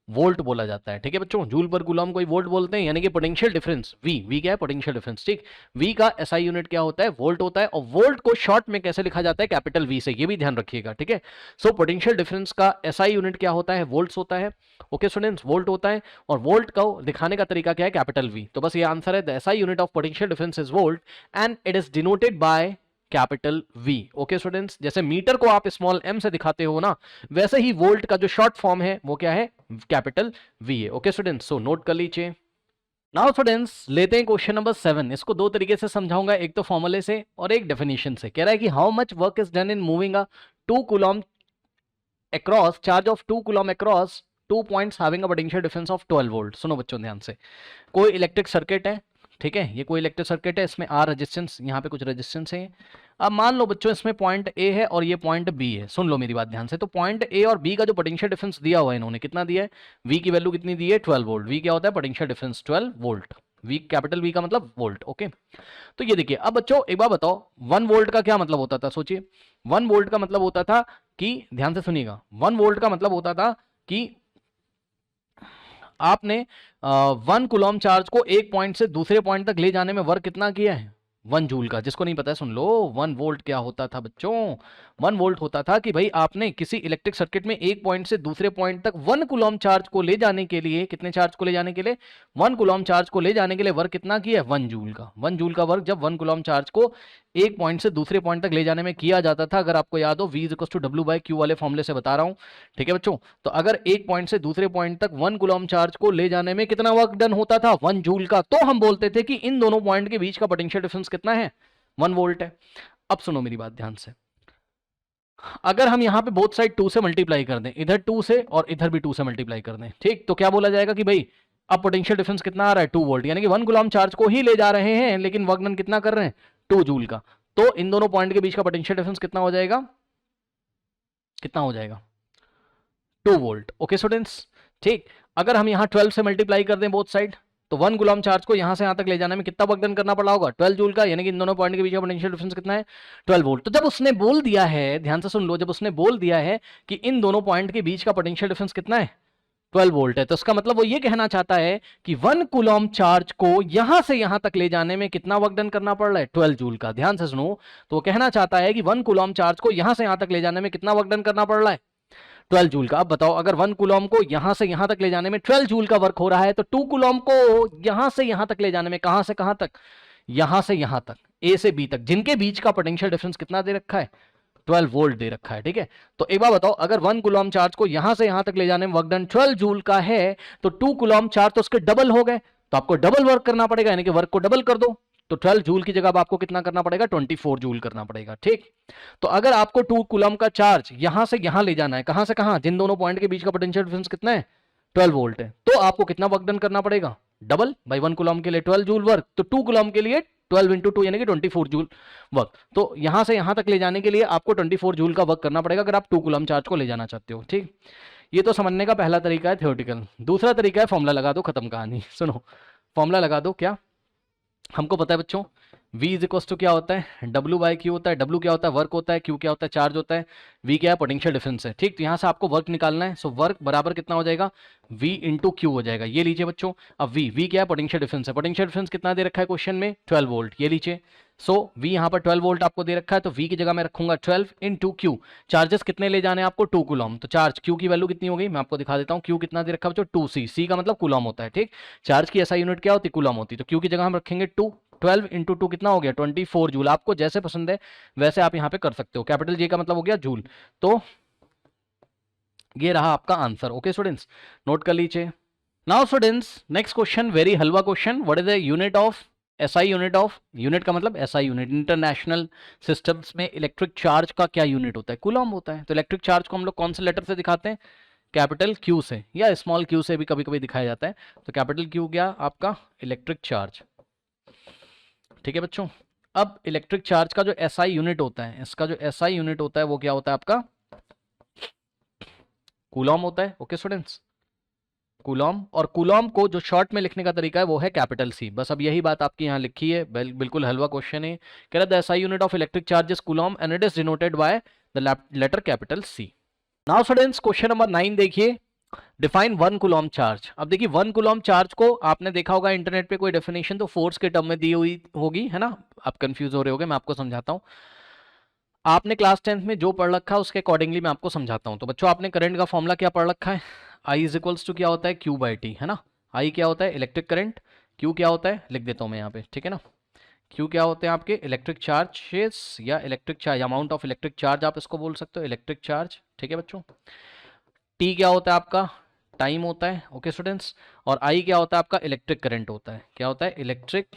वोल्ट बोला जाता है। ठीक है बच्चों, जूल पर कूलम को ही वोल्ट बोलते हैं, यानी कि पोटेंशियल डिफरेंस V क्या है पोटेंशियल डिफरेंस। ठीक, V का एसआई यूनिट क्या होता है वोल्ट होता है, और वोल्ट को शॉर्ट में कैसे लिखा जाता है कैपिटल V से, ये भी ध्यान रखिएगा। ठीक है, सो पोटेंशियल डिफरेंस का एसआई यूनिट क्या होता है वोल्ट्स होता है। ओके स्टूडेंट्स, वोल्ट होता है, और वोल्ट को दिखाने का तरीका क्या है कैपिटल V। तो बस ये आंसर है, the SI unit of potential difference is volt and it is denoted by capital V। Okay students, जैसे मीटर को आप स्मॉल m से दिखाते हो ना, वैसे ही वोल्ट का जो शॉर्ट फॉर्म है वो क्या है कैपिटल V है। ओके स्टूडेंट्स, सो नोट कर लीजिए। नाउ स्टूडेंट्स लेते हैं क्वेश्चन नंबर 7। इसको दो तरीके से समझाऊंगा, एक तो फॉर्मूले से और एक डेफिनेशन से। कह रहा है कि how much work is done in moving a 2 coulomb across, charge of 2 coulomb across 2 points having a potential difference of 12 volt. सुनो बच्चों ध्यान से, कोई इलेक्ट्रिक सर्किट है, ठीक है, ये कोई इलेक्ट्रिक सर्किट है, इसमें R रेजिस्टेंस, यहाँ पे कुछ रेजिस्टेंस है। अब मान लो बच्चों इसमें पॉइंट A है और ये पॉइंट B है। सुन लो मेरी बात ध्यान से, तो पॉइंट A और B का जो पोटेंशियल डिफरेंस दिया हुआ है इन्होंने, कितना दिया है, V की वैल्यू कितनी दी है 12 वोल्ट। V क्या होता है potential difference 12 volt, V capital V का मतलब वोल्ट। ओके, तो ये देखिए। अब बच्चों एक बार बताओ 1 वोल्ट का क्या मतलब होता था, सोचिए। 1 वोल्ट का मतलब होता था कि, ध्यान से सुनिएगा, 1 वोल्ट का मतलब होता था कि आपने 1 कूलम चार्ज को एक पॉइंट से दूसरे पॉइंट तक ले जाने में वर्क कितना किया है 1 जूल का। जिसको नहीं पता है सुन लो, 1 वोल्ट क्या होता था बच्चों, 1 वोल्ट होता था कि भाई आपने किसी इलेक्ट्रिक सर्किट में एक पॉइंट से दूसरे पॉइंट तक 1 कूलम चार्ज को ले जाने के लिए, कितने चार्ज को ले जाने के लिए 1 कूलम चार्ज को ले जाने के लिए वर्क कितना किया है 1 जूल का। 1 जूल का वर्क जब 1 कूलम चार्ज को एक पॉइंट से दूसरे पॉइंट तक ले जाने में किया जाता था, अगर आपको याद हो V इक्वल टू W/Q वाले फॉर्मूले से बता रहा हूं। ठीक है बच्चों, तो अगर एक पॉइंट से दूसरे पॉइंट तक 1 कूलम चार्ज को ले जाने में कितना वर्क डन होता था 1 जूल का, तो हम बोलते थे कि इन दोनों पॉइंट के बीच का पोटेंशियल डिफरेंस कितना है 1 वोल्ट है। अब सुनो मेरी बात ध्यान से, अगर हम यहाँ पे बोथ साइड 2 से मल्टीप्लाई कर दें, इधर 2 से और इधर भी 2 से मल्टीप्लाई कर दें, ठीक, तो क्या बोला जाएगा कि भाई अब पोटेंशियल डिफरेंस कितना आ रहा है 2 वोल्ट, यानी कि 1 कूलम चार्ज को ही ले जा रहे हैं लेकिन वर्क डन कितना कर रहे हैं 2 जूल का। तो इन दोनों पॉइंट के बीच का पोटेंशियल डिफरेंस कितना हो जाएगा, कितना हो जाएगा 2 वोल्ट। ओके स्टूडेंट्स, ठीक। अगर हम यहाँ 12 से मल्टीप्लाई कर दें बोथ साइड, तो 1 कूलम चार्ज को यहां से यहां तक ले जाने में कितना वर्क डन करना पड़ा होगा 12 जूल का, यानी कि इन दोनों पॉइंट के बीच का पोटेंशियल डिफरेंस कितना है 12 वोल्ट। तो जब उसने बोल दिया है, ध्यान से सुन लो, जब उसने बोल दिया है कि इन दोनों पॉइंट के बीच का पोटेंशियल डिफरेंस कितना है 12 वोल्ट है, तो उसका मतलब वो ये कहना चाहता है कि 1 कूलम चार्ज को यहां से यहां तक ले जाने में कितना वर्क डन करना पड़ रहा है 12 जूल का। ध्यान से सुनो, तो वो कहना चाहता है कि 1 कूलम चार्ज को यहां से यहां तक ले जाने में कितना वर्क डन करना पड़ रहा है 12 जूल का। अब बताओ, अगर 1 कूलम को यहां से यहां तक ले जाने में 12 जूल का वर्क हो रहा है, तो 2 कूलम को यहां से यहां तक ले जाने में कहां से कहां तक, यहां से यहां तक, ए से बी तक, जिनके बीच का पोटेंशियल डिफरेंस कितना दे रखा है 12 वोल्ट दे रखा है, ठीक है। तो एक बार बताओ, अगर 1 कूलम चार्ज को यहां से यहां तक ले जाने में वर्क डन 12 जूल का है, तो 2 कूलम चार्ज तो उसके डबल हो गए, तो आपको डबल वर्क करना पड़ेगा, यानी कि वर्क को डबल कर दो, तो 12 जूल की जगह आपको कितना करना पड़ेगा 24 जूल करना पड़ेगा, ठीक। तो अगर आपको 2 कूलम का चार्ज यहां से यहां ले जाना है, कहां से कहां, जिन दोनों पॉइंट के बीच का पोटेंशियल डिफरेंस कितना है 12 वोल्ट है, तो आपको कितना वर्क डन करना पड़ेगा डबल, भाई 1 कूलम के लिए 12 जूल वर्क, तो 2 कूलम के लिए 12 इंटू 2 यानी कि 24 जूल वर्क। तो यहां से यहां तक ले जाने के लिए आपको 24 जूल का वर्क करना पड़ेगा अगर आप 2 कूलम चार्ज को ले जाना चाहते हो, ठीक। ये तो समझने का पहला तरीका है थ्योरेटिकल। दूसरा तरीका है फॉर्मूला लगा दो, खत्म कहानी। सुनो, फॉर्मूला लगा दो। क्या हमको पता है बच्चों, V इज इक्वल टू क्या होता है W बाई क्यू होता है। W क्या होता है वर्क होता है, Q क्या होता है चार्ज होता है, V क्या है पोटेंशियल डिफरेंस है, ठीक। तो यहाँ से आपको वर्क निकालना है, सो वर्क बराबर कितना हो जाएगा V इंटू क्यू हो जाएगा। ये लीजिए बच्चों, अब V क्या है पोटेंशियल डिफरेंस है, पोटेंशियल डिफरेंस कितना दे रखा है क्वेश्चन में 12 वोल्ट, ये लीजिए। सो V यहाँ पर 12 वोल्ट आपको दे रखा है, तो V की जगह मैं रखूंगा 12 इंटू क्यू। चार्जेस कितने ले जाने हैं आपको 2 कूलम, तो चार्ज Q की वैल्यू कितनी हो गई मैं आपको दिखा देता हूँ। Q कितना दे रखा है बच्चों 2C, C का मतलब कूलम होता है, ठीक। चार्ज की SI यूनिट क्या होती है कूलम होती है, तो Q की जगह हम रखेंगे 2, 12 इंटू 2 कितना हो गया 24 जूल। आपको जैसे पसंद है वैसे आप यहाँ पे कर सकते हो, कैपिटल J का मतलब हो गया जूल। तो ये रहा आपका आंसर। ओके स्टूडेंट्स, नोट कर लीजिए। Now students, next question, very halwa question. What is the unit of SI unit of, unit का मतलब SI यूनिट, इंटरनेशनल सिस्टम्स में इलेक्ट्रिक चार्ज का क्या यूनिट होता है कूलम होता है। तो इलेक्ट्रिक चार्ज को हम लोग कौन से लेटर से दिखाते हैं, कैपिटल Q से या स्मॉल q से भी कभी कभी दिखाया जाता है। तो कैपिटल Q क्या आपका इलेक्ट्रिक चार्ज, ठीक है बच्चों। अब इलेक्ट्रिक चार्ज का जो SI यूनिट होता है, इसका जो SI यूनिट होता है वो क्या होता है आपका कूलम होता है। ओके स्टूडेंट्स, कूलम, और कूलम को जो शॉर्ट में लिखने का तरीका है वो है कैपिटल C। बस अब यही बात आपकी यहाँ लिखी है, बिल्कुल हलवा क्वेश्चन है। कह रहा है the SI unit of electric charge is coulomb and it is denoted by the letter capital C। Now students, question number 9 देखिए, डिफाइन 1 कूलम चार्ज। अब देखिए 1 कूलम चार्ज को आपने देखा होगा इंटरनेट पे कोई डेफिनेशन तो फोर्स के टर्म में दी हुई होगी, है ना। आप कंफ्यूज हो रहे होगे, मैं आपको समझाता हूँ। आपने क्लास 10th में जो पढ़ रखा है उसके अकॉर्डिंगली मैं आपको समझाता हूँ। तो बच्चों आपने करंट का फॉर्मूला क्या पढ़ रखा है, I इज इक्वल्स टू क्या होता है Q बाई टी, है ना। I क्या होता है इलेक्ट्रिक करंट, Q क्या होता है लिख देता हूँ मैं यहाँ पे, ठीक है ना। Q क्या होते हैं आपके इलेक्ट्रिक चार्जेस या electric charge, amount of electric charge आप इसको बोल सकते हो इलेक्ट्रिक चार्ज, ठीक है बच्चों। T क्या होता है आपका टाइम होता है, ओके स्टूडेंट्स। और I क्या होता है आपका इलेक्ट्रिक करंट होता है, क्या होता है इलेक्ट्रिक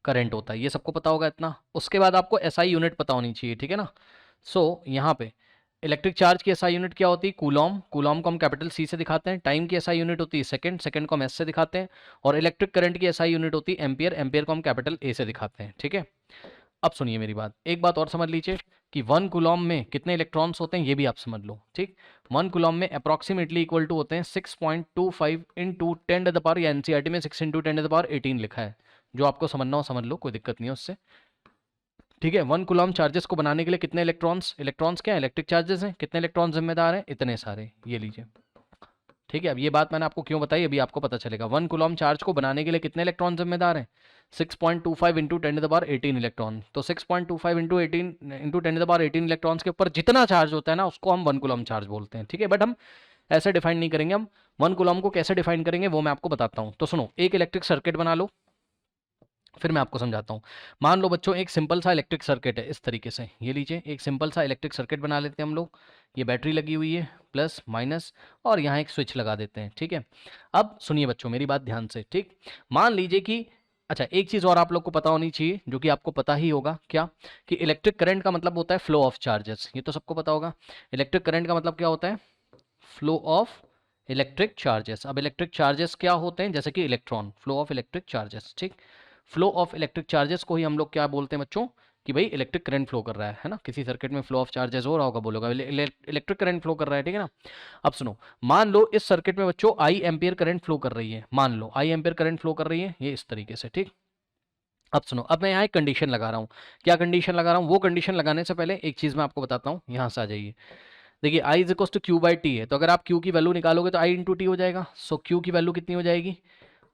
करंट होता है, ये सबको पता होगा इतना। उसके बाद आपको SI यूनिट पता होनी चाहिए, ठीक है ना। सो यहाँ पे इलेक्ट्रिक चार्ज की SI यूनिट क्या होती है कूलम, कूलम को हम कैपिटल C से दिखाते हैं। टाइम की SI यूनिट होती है सेकंड, सेकंड को हम S से दिखाते हैं। और इलेक्ट्रिक करंट की SI यूनिट होती है एम्पियर, एम्पियर को हम कैपिटल A से दिखाते हैं, ठीक है। अब सुनिए मेरी बात, एक बात और समझ लीजिए कि 1 कूलम में कितने इलेक्ट्रॉन्स होते हैं ये भी आप समझ लो, ठीक। 1 कूलम में अप्रॉक्सीमेटली इक्वल टू होते हैं 6.25 इंटू 10 टू द पावर, या NCERT में 6 इंटू 10 टू द पावर 18 लिखा है। जो आपको समझना हो समझ लो, कोई दिक्कत नहीं है उससे, ठीक है। 1 कूलम चार्जेस को बनाने के लिए कितने इलेक्ट्रॉन्स, इलेक्ट्रॉन्स क्या है इलेक्ट्रिक चार्जेस हैं, कितने इलेक्ट्रॉन जिम्मेदार हैं इतने सारे, ये लीजिए, ठीक है। अब ये बात मैंने आपको क्यों बताई अभी आपको पता चलेगा। 1 कूलम चार्ज को बनाने के लिए कितने इलेक्ट्रॉन जिम्मेदार हैं 6.25 into 10 to the power 18 electron. तो 6.25 into 18 into 10 to the power 18 electrons के ऊपर जितना चार्ज होता है ना उसको हम 1 कूलम चार्ज बोलते हैं, ठीक है। बट हम ऐसे डिफाइन नहीं करेंगे, हम 1 कूलम को कैसे डिफाइन करेंगे वो मैं आपको बताता हूँ। तो सुनो, एक इलेक्ट्रिक सर्किट बना लो, फिर मैं आपको समझाता हूँ। मान लो बच्चों एक सिंपल सा इलेक्ट्रिक सर्किट है इस तरीके से, ये लीजिए एक सिंपल सा इलेक्ट्रिक सर्किट बना लेते हैं हम लोग। ये बैटरी लगी हुई है प्लस माइनस, और यहाँ एक स्विच लगा देते हैं, ठीक है। अब सुनिए बच्चों मेरी बात ध्यान से, ठीक। मान लीजिए कि अच्छा, एक चीज और आप लोग को पता होनी चाहिए, जो कि आपको पता ही होगा, क्या कि इलेक्ट्रिक करंट का मतलब होता है फ्लो ऑफ चार्जेस। ये तो सबको पता होगा। इलेक्ट्रिक करंट का मतलब क्या होता है? Flow of electric charges. अब इलेक्ट्रिक चार्जेस क्या होते हैं? जैसे कि electron, flow of electric charges. ठीक, फ्लो ऑफ इलेक्ट्रिक चार्जेस को ही हम लोग क्या बोलते हैं बच्चों? कि भाई इलेक्ट्रिक करंट फ्लो कर रहा है ना। किसी सर्किट में फ्लो ऑफ चार्जेस हो रहा होगा, बोलोगा इलेक्ट्रिक करंट फ्लो कर रहा है, ठीक है ना। अब सुनो, मान लो इस सर्किट में बच्चों आई एम्पियर करंट फ्लो कर रही है। मान लो आई एम्पियर करंट फ्लो कर रही है, ये इस तरीके से। ठीक, अब सुनो, अब मैं यहाँ एक कंडीशन लगा रहा हूँ। क्या कंडीशन लगा रहा हूँ? वो कंडीशन लगाने से पहले एक चीज़ मैं आपको बताता हूँ। यहाँ से आ जाइए। देखिए, I is equal to Q by T है, तो अगर आप क्यू की वैल्यू निकालोगे तो आई इंटू टी हो जाएगा। सो क्यू की वैल्यू कितनी हो जाएगी?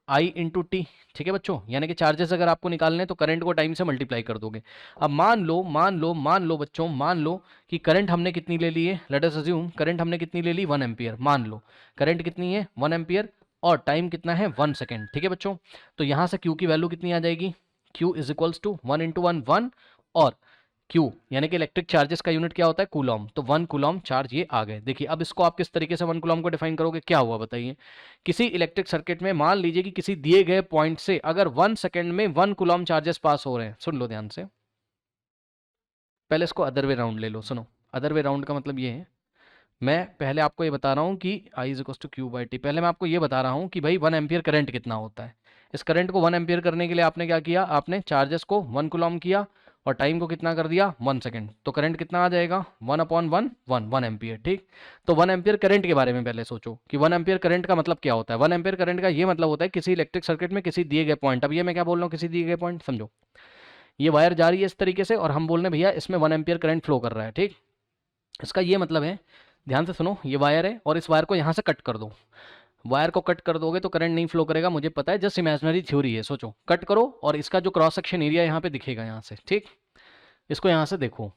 आई इंटू टी। ठीक है बच्चों, यानी कि चार्जेस अगर आपको निकालने हैं तो करंट को टाइम से मल्टीप्लाई कर दोगे। अब मान लो बच्चों, मान लो कि करंट हमने कितनी ले ली है। लेट अस अज्यूम करंट हमने कितनी ले ली? 1 एम्पियर। मान लो करंट कितनी है? 1 एम्पियर, और टाइम कितना है? 1 सेकेंड। ठीक है बच्चों, तो यहाँ से क्यू की वैल्यू कितनी आ जाएगी? Q is equals to 1 into 1 1, और Q यानी कि इलेक्ट्रिक चार्जेस का यूनिट क्या होता है? कूलॉम। तो 1 कूलॉम चार्ज ये आ गए। देखिए, अब इसको आप किस तरीके से 1 कूलॉम को डिफाइन करोगे? क्या हुआ बताइए। किसी इलेक्ट्रिक सर्किट में मान लीजिए कि किसी दिए गए पॉइंट से अगर 1 सेकेंड में 1 कूलॉम चार्जेस पास हो रहे हैं। सुन लो ध्यान से, पहले इसको अदर वे राउंड ले लो। सुनो, अदर वे राउंड का मतलब ये है, मैं पहले आपको ये बता रहा हूँ कि I is equal to Q by T. पहले मैं आपको ये बता रहा हूँ कि भाई 1 एम्पियर करंट कितना होता है। इस करंट को 1 एम्पियर करने के लिए आपने क्या किया? आपने चार्जेस को 1 कूलॉम किया और टाइम को कितना कर दिया? 1 सेकेंड। तो करंट कितना आ जाएगा? 1 अपॉन 1 1 1 एम्पियर। ठीक, तो 1 एम्पियर करंट के बारे में पहले सोचो कि 1 एम्पियर करंट का मतलब क्या होता है। 1 एम्पियर करंट का ये मतलब होता है किसी इलेक्ट्रिक सर्किट में किसी दिए गए पॉइंट। अब ये मैं क्या बोल रहा हूँ? किसी दिए गए पॉइंट, समझो ये वायर जा रही है इस तरीके से और हम बोल रहे हैं भैया इसमें 1 एम्पियर करंट फ्लो कर रहा है। ठीक, इसका ये मतलब है, ध्यान से सुनो, ये वायर है और इस वायर को यहाँ से कट कर दो। वायर को कट कर दोगे तो करंट नहीं फ्लो करेगा, मुझे पता है, जस्ट इमेजिनरी थ्योरी है। सोचो, कट करो और इसका जो क्रॉस सेक्शन एरिया यहाँ पे दिखेगा यहाँ से। ठीक, इसको यहाँ से देखो।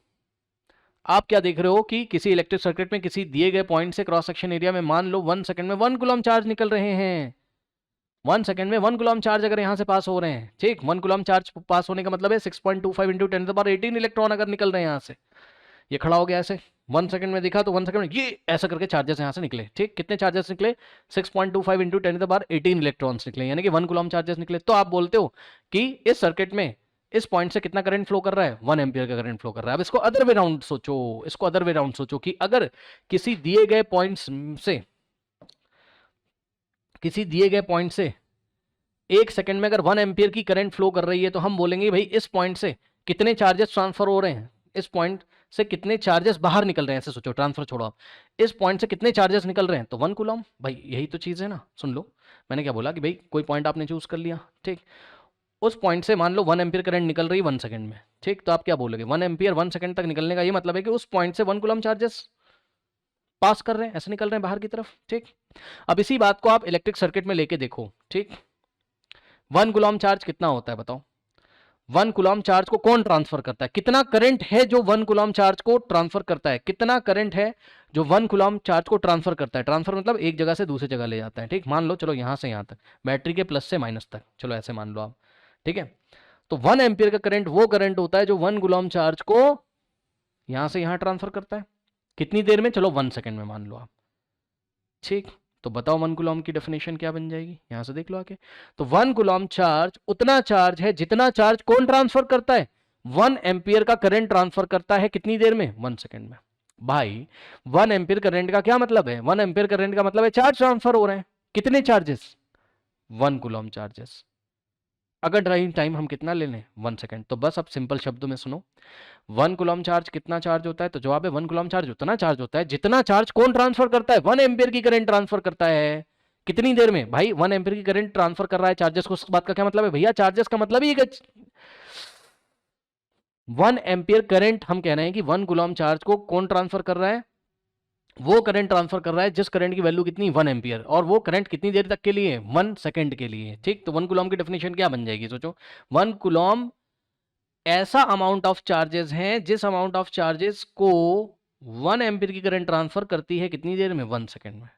आप क्या देख रहे हो कि किसी इलेक्ट्रिक सर्किट में किसी दिए गए पॉइंट से क्रॉस सेक्शन एरिया में मान लो 1 सेकंड में 1 कूलॉम चार्ज निकल रहे हैं। 1 सेकंड में 1 कूलॉम चार्ज अगर यहाँ से पास हो रहे हैं, ठीक, 1 कूलॉम चार्ज पास होने का मतलब है 6.25 इंटू 10 पावर 18 इलेक्ट्रॉन अगर निकल रहे हैं यहाँ से। ये खड़ा हो गया ऐसे, 1 सेकंड में दिखा तो 1 सेकंड में ये ऐसा करके चार्जेस यहाँ से निकले। ठीक, कितने चार्जेस निकले? 6.25 इंटू 10 पावर 18 इलेक्ट्रॉन्स निकले, यानी कि 1 कूलॉम चार्जेस निकले। तो आप बोलते हो कि इस सर्किट में इस पॉइंट से कितना करंट फ्लो कर रहा है? 1 एम्पियर का करंट फ्लो कर रहा है। अब इसको अदर वे राउंड सोचो, इसको अदर वे राउंड सोचो कि अगर किसी दिए गए पॉइंट से, किसी दिए गए पॉइंट से 1 सेकंड में अगर 1 एम्पियर की करंट फ्लो कर रही है तो हम बोलेंगे भाई इस पॉइंट से कितने चार्जेस ट्रांसफर हो रहे हैं, इस पॉइंट से कितने चार्जेस बाहर निकल रहे हैं। ऐसे सोचो, ट्रांसफर छोड़ो आप, इस पॉइंट से कितने चार्जेस निकल रहे हैं, तो 1 कूलॉम। भाई यही तो चीज़ है ना। सुन लो, मैंने क्या बोला कि भाई कोई पॉइंट आपने चूज कर लिया, ठीक, उस पॉइंट से मान लो 1 एम्पियर करंट निकल रही है 1 सेकंड में। ठीक, तो आप क्या बोलोगे? 1 एम्पियर 1 सेकंड तक निकलने का ये मतलब है कि उस पॉइंट से 1 कूलॉम चार्जेस पास कर रहे हैं, ऐसे निकल रहे हैं बाहर की तरफ। ठीक, अब इसी बात को आप इलेक्ट्रिक सर्किट में लेके देखो। ठीक, 1 कूलॉम चार्ज कितना होता है बताओ? 1 कूलॉम चार्ज को कौन ट्रांसफर करता है? कितना करंट है जो 1 कूलॉम चार्ज को ट्रांसफर करता है? कितना करंट है जो 1 कूलॉम चार्ज को ट्रांसफर करता है? ट्रांसफर मतलब एक जगह से दूसरी जगह ले जाता है। ठीक, मान लो चलो यहां से यहां तक, बैटरी के प्लस से माइनस तक, चलो ऐसे मान लो आप। ठीक है, तो 1 एम्पियर का करंट वो करंट होता है जो 1 कूलॉम चार्ज को यहां से यहां ट्रांसफर करता है। कितनी देर में? चलो 1 सेकेंड में मान लो आप। ठीक, तो बताओ 1 कूलॉम की डेफिनेशन क्या बन जाएगी? यहां से देख लो आके। तो 1 कूलॉम चार्ज उतना चार्ज है जितना चार्ज कौन ट्रांसफर करता है? 1 एम्पियर का करंट ट्रांसफर करता है। कितनी देर में? 1 सेकेंड में। भाई 1 एम्पियर करंट का क्या मतलब है? 1 एम्पियर करंट का मतलब है चार्ज ट्रांसफर हो रहे हैं। कितने चार्जेस? 1 Coulomb charges. अगर ड्राइविंग टाइम हम कितना ले लें? 1 सेकेंड। तो बस अब सिंपल शब्दों में सुनो, 1 कूलॉम चार्ज कितना चार्ज होता है? तो जवाब है 1 कूलॉम चार्ज उतना चार्ज होता है जितना चार्ज कौन ट्रांसफर करता है? 1 एम्पियर की करंट ट्रांसफर करता है। कितनी देर में? भाई 1 एम्पियर की करंट ट्रांसफर कर रहा है चार्जेस को। उस बात का क्या मतलब है भैया? चार्जेस का मतलब ही 1 एम्पियर करंट, हम कह रहे हैं कि 1 कूलॉम चार्ज को कौन ट्रांसफर कर रहा है? वो करंट ट्रांसफर कर रहा है जिस करंट की वैल्यू कितनी? 1 एम्पियर, और वो करंट कितनी देर तक के लिए? 1 सेकंड के लिए। ठीक, तो 1 कूलॉम की डेफिनेशन क्या बन जाएगी? सोचो, 1 कूलॉम ऐसा अमाउंट ऑफ चार्जेस हैं जिस अमाउंट ऑफ चार्जेस को 1 एम्पियर की करंट ट्रांसफर करती है कितनी देर में? 1 सेकंड में।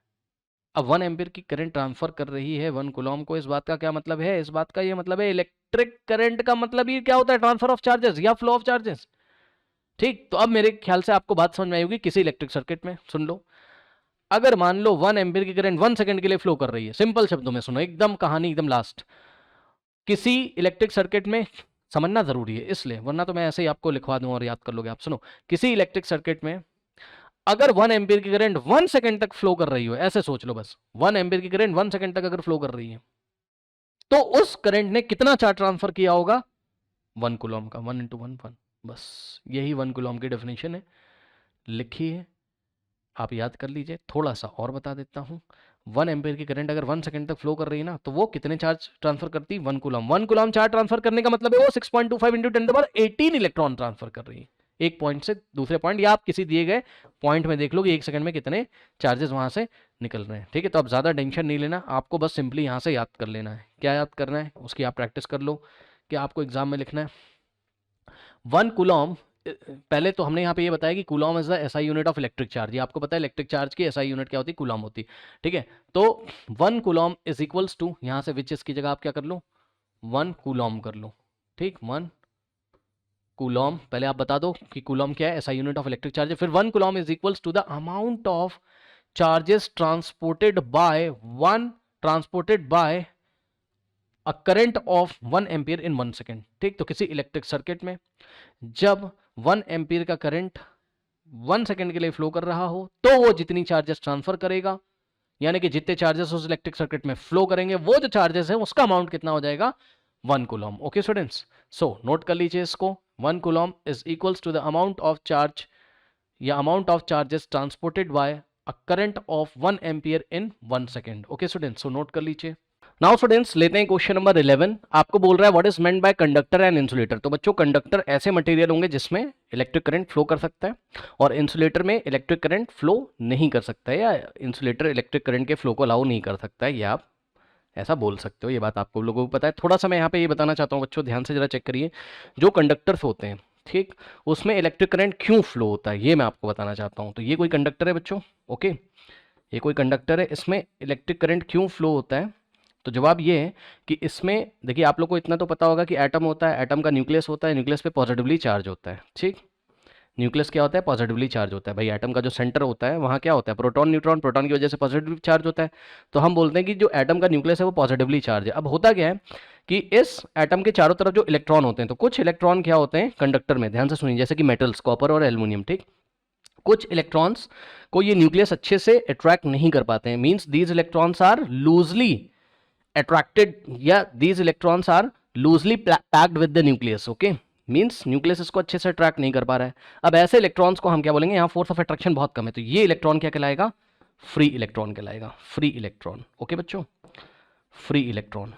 अब 1 एम्पियर की करंट ट्रांसफर कर रही है 1 कूलॉम को, इस बात का क्या मतलब है? इस बात का ये मतलब है इलेक्ट्रिक करंट का मतलब ही क्या होता है? ट्रांसफर ऑफ चार्जेस या फ्लो ऑफ चार्जेस। ठीक, तो अब मेरे ख्याल से आपको बात समझ में आई होगी। किसी इलेक्ट्रिक सर्किट में सुन लो, अगर मान लो 1 एम्पियर की करंट 1 सेकंड के लिए फ्लो कर रही है, सिंपल शब्दों में सुनो, एकदम कहानी एकदम लास्ट, किसी इलेक्ट्रिक सर्किट में, समझना जरूरी है इसलिए, वरना तो मैं ऐसे ही आपको लिखवा दूं और याद कर लोगे आप। सुनो, किसी इलेक्ट्रिक सर्किट में अगर 1 एम्पीयर की करंट 1 सेकंड तक फ्लो कर रही हो, ऐसे सोच लो बस, 1 एम्पीयर की करंट 1 सेकंड तक अगर फ्लो कर रही है, तो उस करंट ने कितना चार्ज ट्रांसफर किया होगा? 1 कूलम का। 1 × 1 1, बस यही 1 कूलम की डेफिनेशन है, लिखिए, आप याद कर लीजिए। थोड़ा सा और बता देता हूं, 1 एम्पीयर की करंट अगर 1 सेकंड तक फ्लो कर रही है ना, तो वो कितने चार्ज ट्रांसफर करती? 1 कूलम। 1 कूलम चार्ज ट्रांसफर करने का मतलब है वो 6.25 × 10⁻18 इलेक्ट्रॉन ट्रांसफर कर रही है, एक पॉइंट से दूसरे पॉइंट, या आप किसी दिए गए पॉइंट में देख लो कि एक सेकंड में कितने चार्जेस वहां से निकल रहे हैं। ठीक है, तो अब ज्यादा टेंशन नहीं लेना, आपको बस सिंपली यहां से याद कर लेना है। क्या याद करना है उसकी आप प्रैक्टिस कर लो कि आपको एग्जाम में लिखना है 1 कूलम। पहले तो हमने यहाँ पे ये बताया कि coulomb is the SI unit of electric charge, ये आपको पता है इलेक्ट्रिक चार्ज की एसआई यूनिट क्या होती है? कूलम होती है। ठीक है, तो 1 कूलम इज इक्वल्स टू, यहाँ से विच की जगह आप क्या कर लो? 1 कूलम कर लो। ठीक, 1 कूलम, पहले आप बता दो कि कूलम क्या है? SI unit of electric charge. फिर 1 coulomb is equals to the amount of charges transported by a current of 1 ampere in 1 second. ठीक, तो किसी इलेक्ट्रिक सर्किट में जब 1 एम्पीयर का करंट 1 सेकेंड के लिए फ्लो कर रहा हो, तो वो जितनी चार्जेस ट्रांसफर करेगा, यानी कि जितने चार्जेस उस इलेक्ट्रिक सर्किट में फ्लो करेंगे, वो जो चार्जेस है उसका अमाउंट कितना हो जाएगा? 1 coulomb. Okay students, so note कर लीजिए इसको, 1 coulomb is equals to the amount of charge या amount of charges transported by a current of 1 ampere in 1 second. Okay students, so note कर लीजिए। नाउ स्टूडेंट्स लेते हैं क्वेश्चन नंबर 11। आपको बोल रहा है what is meant by conductor and insulator. तो बच्चों, कंडक्टर ऐसे मटेरियल होंगे जिसमें इलेक्ट्रिक करंट फ्लो कर सकता है, और इंसुलेटर में इलेक्ट्रिक करंट फ्लो नहीं कर सकता है, या इंसुलेटर इलेक्ट्रिक करंट के फ्लो को अलाउ नहीं कर सकता है, ये आप ऐसा बोल सकते हो। ये बात आपको लोगों को पता है। थोड़ा सा मैं यहाँ पे ये बताना चाहता हूँ बच्चों, ध्यान से जरा चेक करिए, जो कंडक्टर्स होते हैं, ठीक, उसमें इलेक्ट्रिक करंट क्यों फ्लो होता है ये मैं आपको बताना चाहता हूँ। तो ये कोई कंडक्टर है बच्चों, ओके, ये कोई कंडक्टर है, इसमें इलेक्ट्रिक करंट क्यों फ्लो होता है? तो जवाब ये है कि इसमें देखिए, आप लोग को इतना तो पता होगा कि एटम होता है, एटम का न्यूक्लियस होता है, न्यूक्लियस पे पॉजिटिवली चार्ज होता है। ठीक, न्यूक्लियस क्या होता है? पॉजिटिवली चार्ज होता है। भाई एटम का जो सेंटर होता है वहाँ क्या होता है? प्रोटॉन न्यूट्रॉन, प्रोटॉन की वजह से पॉजिटिव चार्ज होता है। तो हम बोलते हैं कि जो एटम का न्यूक्लियस है वो पॉजिटिवली चार्ज है। अब होता क्या है कि इस एटम के चारों तरफ जो इलेक्ट्रॉन होते हैं, तो कुछ इलेक्ट्रॉन क्या होते हैं कंडक्टर में, ध्यान से सुनिए, जैसे कि मेटल्स, कॉपर और एल्यूमिनियम। ठीक, कुछ इलेक्ट्रॉन्स को ये न्यूक्लियस अच्छे से अट्रैक्ट नहीं कर पाते हैं, means these electrons are loosely attracted, या these electrons are loosely packed with the nucleus, okay, means nucleus इसको अच्छे से अट्रैक्ट नहीं कर पा रहा है। अब ऐसे इलेक्ट्रॉन्स को हम क्या बोलेंगे? यहाँ फोर्स ऑफ अट्रैक्शन बहुत कम है, तो ये इलेक्ट्रॉन क्या कहलाएगा? फ्री इलेक्ट्रॉन कहलाएगा, फ्री इलेक्ट्रॉन। ओके बच्चों, फ्री इलेक्ट्रॉन।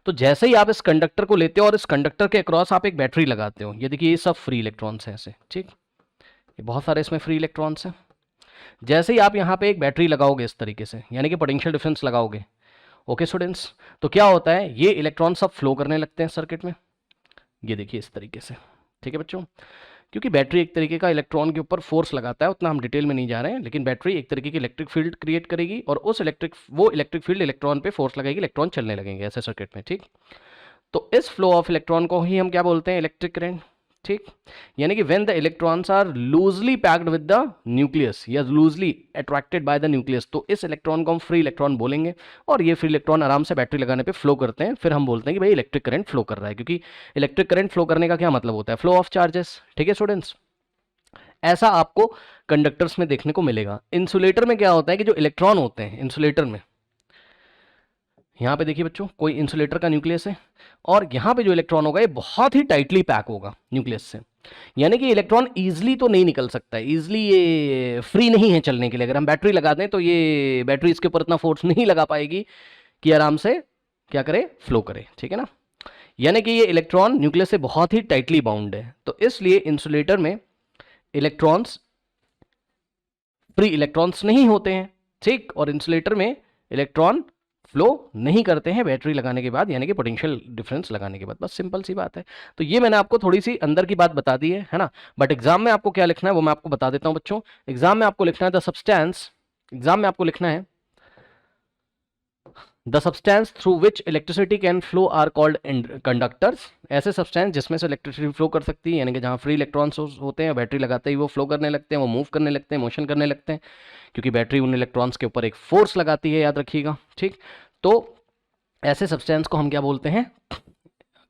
तो जैसे ही आप इस कंडक्टर को लेते हो और इस कंडक्टर के अक्रॉस आप एक बैटरी लगाते हो, ये देखिए, ये सब फ्री इलेक्ट्रॉन्स हैं ऐसे। ठीक, ये बहुत सारे इसमें फ्री इलेक्ट्रॉन्स हैं। जैसे ही आप यहाँ पे एक बैटरी लगाओगे इस तरीके से, यानी कि पोटेंशियल डिफरेंस लगाओगे, ओके स्टूडेंट्स, तो क्या होता है? ये इलेक्ट्रॉन सब फ्लो करने लगते हैं सर्किट में, ये देखिए इस तरीके से। ठीक है बच्चों, क्योंकि बैटरी एक तरीके का इलेक्ट्रॉन के ऊपर फोर्स लगाता है, उतना हम डिटेल में नहीं जा रहे हैं, लेकिन बैटरी एक तरीके की इलेक्ट्रिक फील्ड क्रिएट करेगी, और उस इलेक्ट्रिक फील्ड इलेक्ट्रॉन पे फोर्स लगाएगी, इलेक्ट्रॉन चलने लगेंगे ऐसे सर्किट में। ठीक, तो इस फ्लो ऑफ इलेक्ट्रॉन को ही हम क्या बोलते हैं? Electric current. ठीक, यानी कि when the electrons are loosely packed with the nucleus या loosely attracted by the nucleus, तो इस इलेक्ट्रॉन को हम फ्री इलेक्ट्रॉन बोलेंगे, और ये फ्री इलेक्ट्रॉन आराम से बैटरी लगाने पे फ्लो करते हैं। फिर हम बोलते हैं कि भाई इलेक्ट्रिक करंट फ्लो कर रहा है, क्योंकि इलेक्ट्रिक करंट फ्लो करने का क्या मतलब होता है? Flow of charges. ठीक है स्टूडेंट्स, ऐसा आपको कंडक्टर्स में देखने को मिलेगा। इंसुलेटर में क्या होता है कि जो इलेक्ट्रॉन होते हैं इंसुलेटर में, यहाँ पे देखिए बच्चों, कोई इंसुलेटर का न्यूक्लियस है, और यहाँ पे जो इलेक्ट्रॉन होगा ये बहुत ही टाइटली पैक होगा न्यूक्लियस से, यानी कि इलेक्ट्रॉन ईजिली तो नहीं निकल सकता है, ईजिली ये फ्री नहीं है चलने के लिए। अगर हम बैटरी लगा दें तो ये बैटरी इसके ऊपर इतना फोर्स नहीं लगा पाएगी कि आराम से क्या करे? फ्लो करे। ठीक है ना, यानी कि ये इलेक्ट्रॉन न्यूक्लियस से बहुत ही टाइटली बाउंड है, तो इसलिए इंसुलेटर में इलेक्ट्रॉन्स फ्री इलेक्ट्रॉन्स नहीं होते हैं। ठीक, और इंसुलेटर में इलेक्ट्रॉन फ्लो नहीं करते हैं बैटरी लगाने के बाद, यानी कि पोटेंशियल डिफरेंस लगाने के बाद। बस सिंपल सी बात है। तो ये मैंने आपको थोड़ी सी अंदर की बात बता दी है ना, बट एग्जाम में आपको क्या लिखना है वो मैं आपको बता देता हूं बच्चों। एग्जाम में आपको लिखना है द सब्सटेंस, एग्जाम में आपको लिखना है the substance through which electricity can flow are called conductors. ऐसे सब्सटेंस जिसमें से इलेक्ट्रिसिटी फ्लो कर सकती है, यानी कि जहाँ फ्री इलेक्ट्रॉन्स होते हैं, बैटरी लगाते ही वो फ्लो करने लगते हैं, वो मूव करने लगते हैं, मोशन करने लगते हैं, क्योंकि बैटरी उन इलेक्ट्रॉन्स के ऊपर एक फोर्स लगाती है, याद रखिएगा। ठीक, तो ऐसे सब्सटेंस को हम क्या बोलते हैं?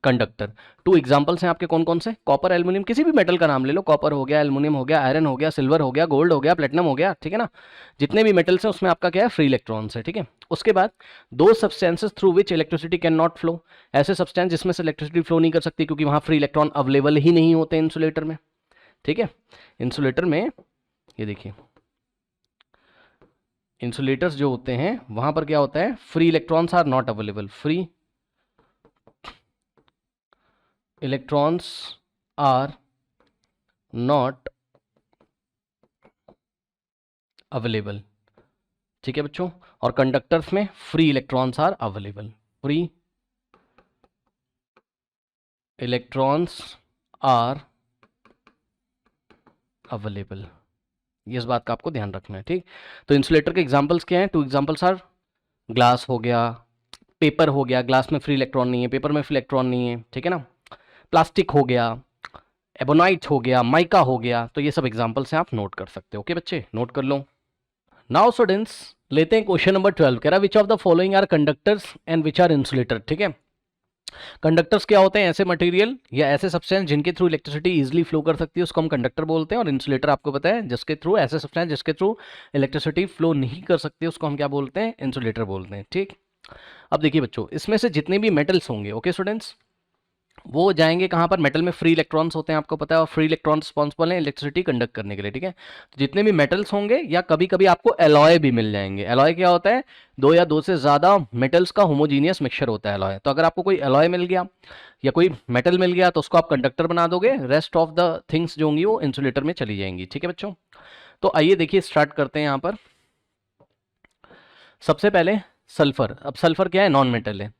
कंडक्टर। टू एग्जांपल्स हैं आपके कौन कौन से, कॉपर, एल्युमिनियम, किसी भी मेटल का नाम ले लो, कॉपर हो गया, एल्युमिनियम हो गया, आयरन हो गया, सिल्वर हो गया, गोल्ड हो गया, प्लेटिनम हो गया, ठीक है ना। जितने भी मेटल्स हैं उसमें आपका क्या है, फ्री इलेक्ट्रॉन्स है, ठीक है। उसके बाद दो substances through which electricity can not flow, ऐसे सब्सटेंस जिसमें से इलेक्ट्रिसिटी फ्लो नहीं कर सकती क्योंकि वहां फ्री इलेक्ट्रॉन अवेलेबल ही नहीं होते इंसुलेटर में, ठीक है। इंसुलेटर में ये देखिए, इंसुलेटर्स जो होते हैं वहां पर क्या होता है, free electrons are not available, free electrons are not available, ठीक है बच्चों। और कंडक्टर्स में free electrons are available, free electrons are available, ये इस बात का आपको ध्यान रखना है, ठीक। तो इंसुलेटर के एग्जांपल्स क्या हैं, टू एग्जांपल्स आर ग्लास हो गया, पेपर हो गया, ग्लास में फ्री इलेक्ट्रॉन नहीं है, पेपर में फ्री इलेक्ट्रॉन नहीं है, ठीक है ना। प्लास्टिक हो गया, एबोनाइट हो गया, माइका हो गया, तो ये सब एग्जांपल्स हैं, आप नोट कर सकते हो। ओके बच्चे, नोट कर लो। नाउ स्टूडेंट्स लेते हैं क्वेश्चन नंबर 12, कह रहा which of the following are conductors and which are insulator, ठीक है। कंडक्टर्स क्या होते हैं, ऐसे मटेरियल या ऐसे सब्सटेंस जिनके थ्रू इलेक्ट्रिसिटी इजीली फ्लो कर सकती है उसको हम कंडक्टर बोलते हैं। और इंसुलेटर आपको पता है जिसके थ्रू, ऐसे सब्सटेंस जिसके थ्रू इलेक्ट्रिसिटी फ्लो नहीं कर सकती उसको हम क्या बोलते हैं, इंसुलेटर बोलते हैं, ठीक। अब देखिए बच्चों, इसमें से जितने भी मेटल्स होंगे, ओके स्टूडेंट्स, वो जाएंगे कहाँ पर, मेटल में फ्री इलेक्ट्रॉन्स होते हैं आपको पता है, और फ्री इलेक्ट्रॉन रिस्पॉन्सिबल हैं इलेक्ट्रिसिटी कंडक्ट करने के लिए, ठीक है। तो जितने भी मेटल्स होंगे, या कभी कभी आपको एलॉय भी मिल जाएंगे। एलॉय क्या होता है, दो या दो से ज़्यादा मेटल्स का होमोजीनियस मिक्सचर होता है एलॉय। तो अगर आपको कोई एलॉय मिल गया या कोई मेटल मिल गया तो उसको आप कंडक्टर बना दोगे, रेस्ट ऑफ द थिंग्स जो होंगी वो इंसुलेटर में चली जाएंगी, ठीक है बच्चों। तो आइए देखिए, स्टार्ट करते हैं यहाँ पर। सबसे पहले सल्फर। अब सल्फर क्या है, नॉन मेटल है।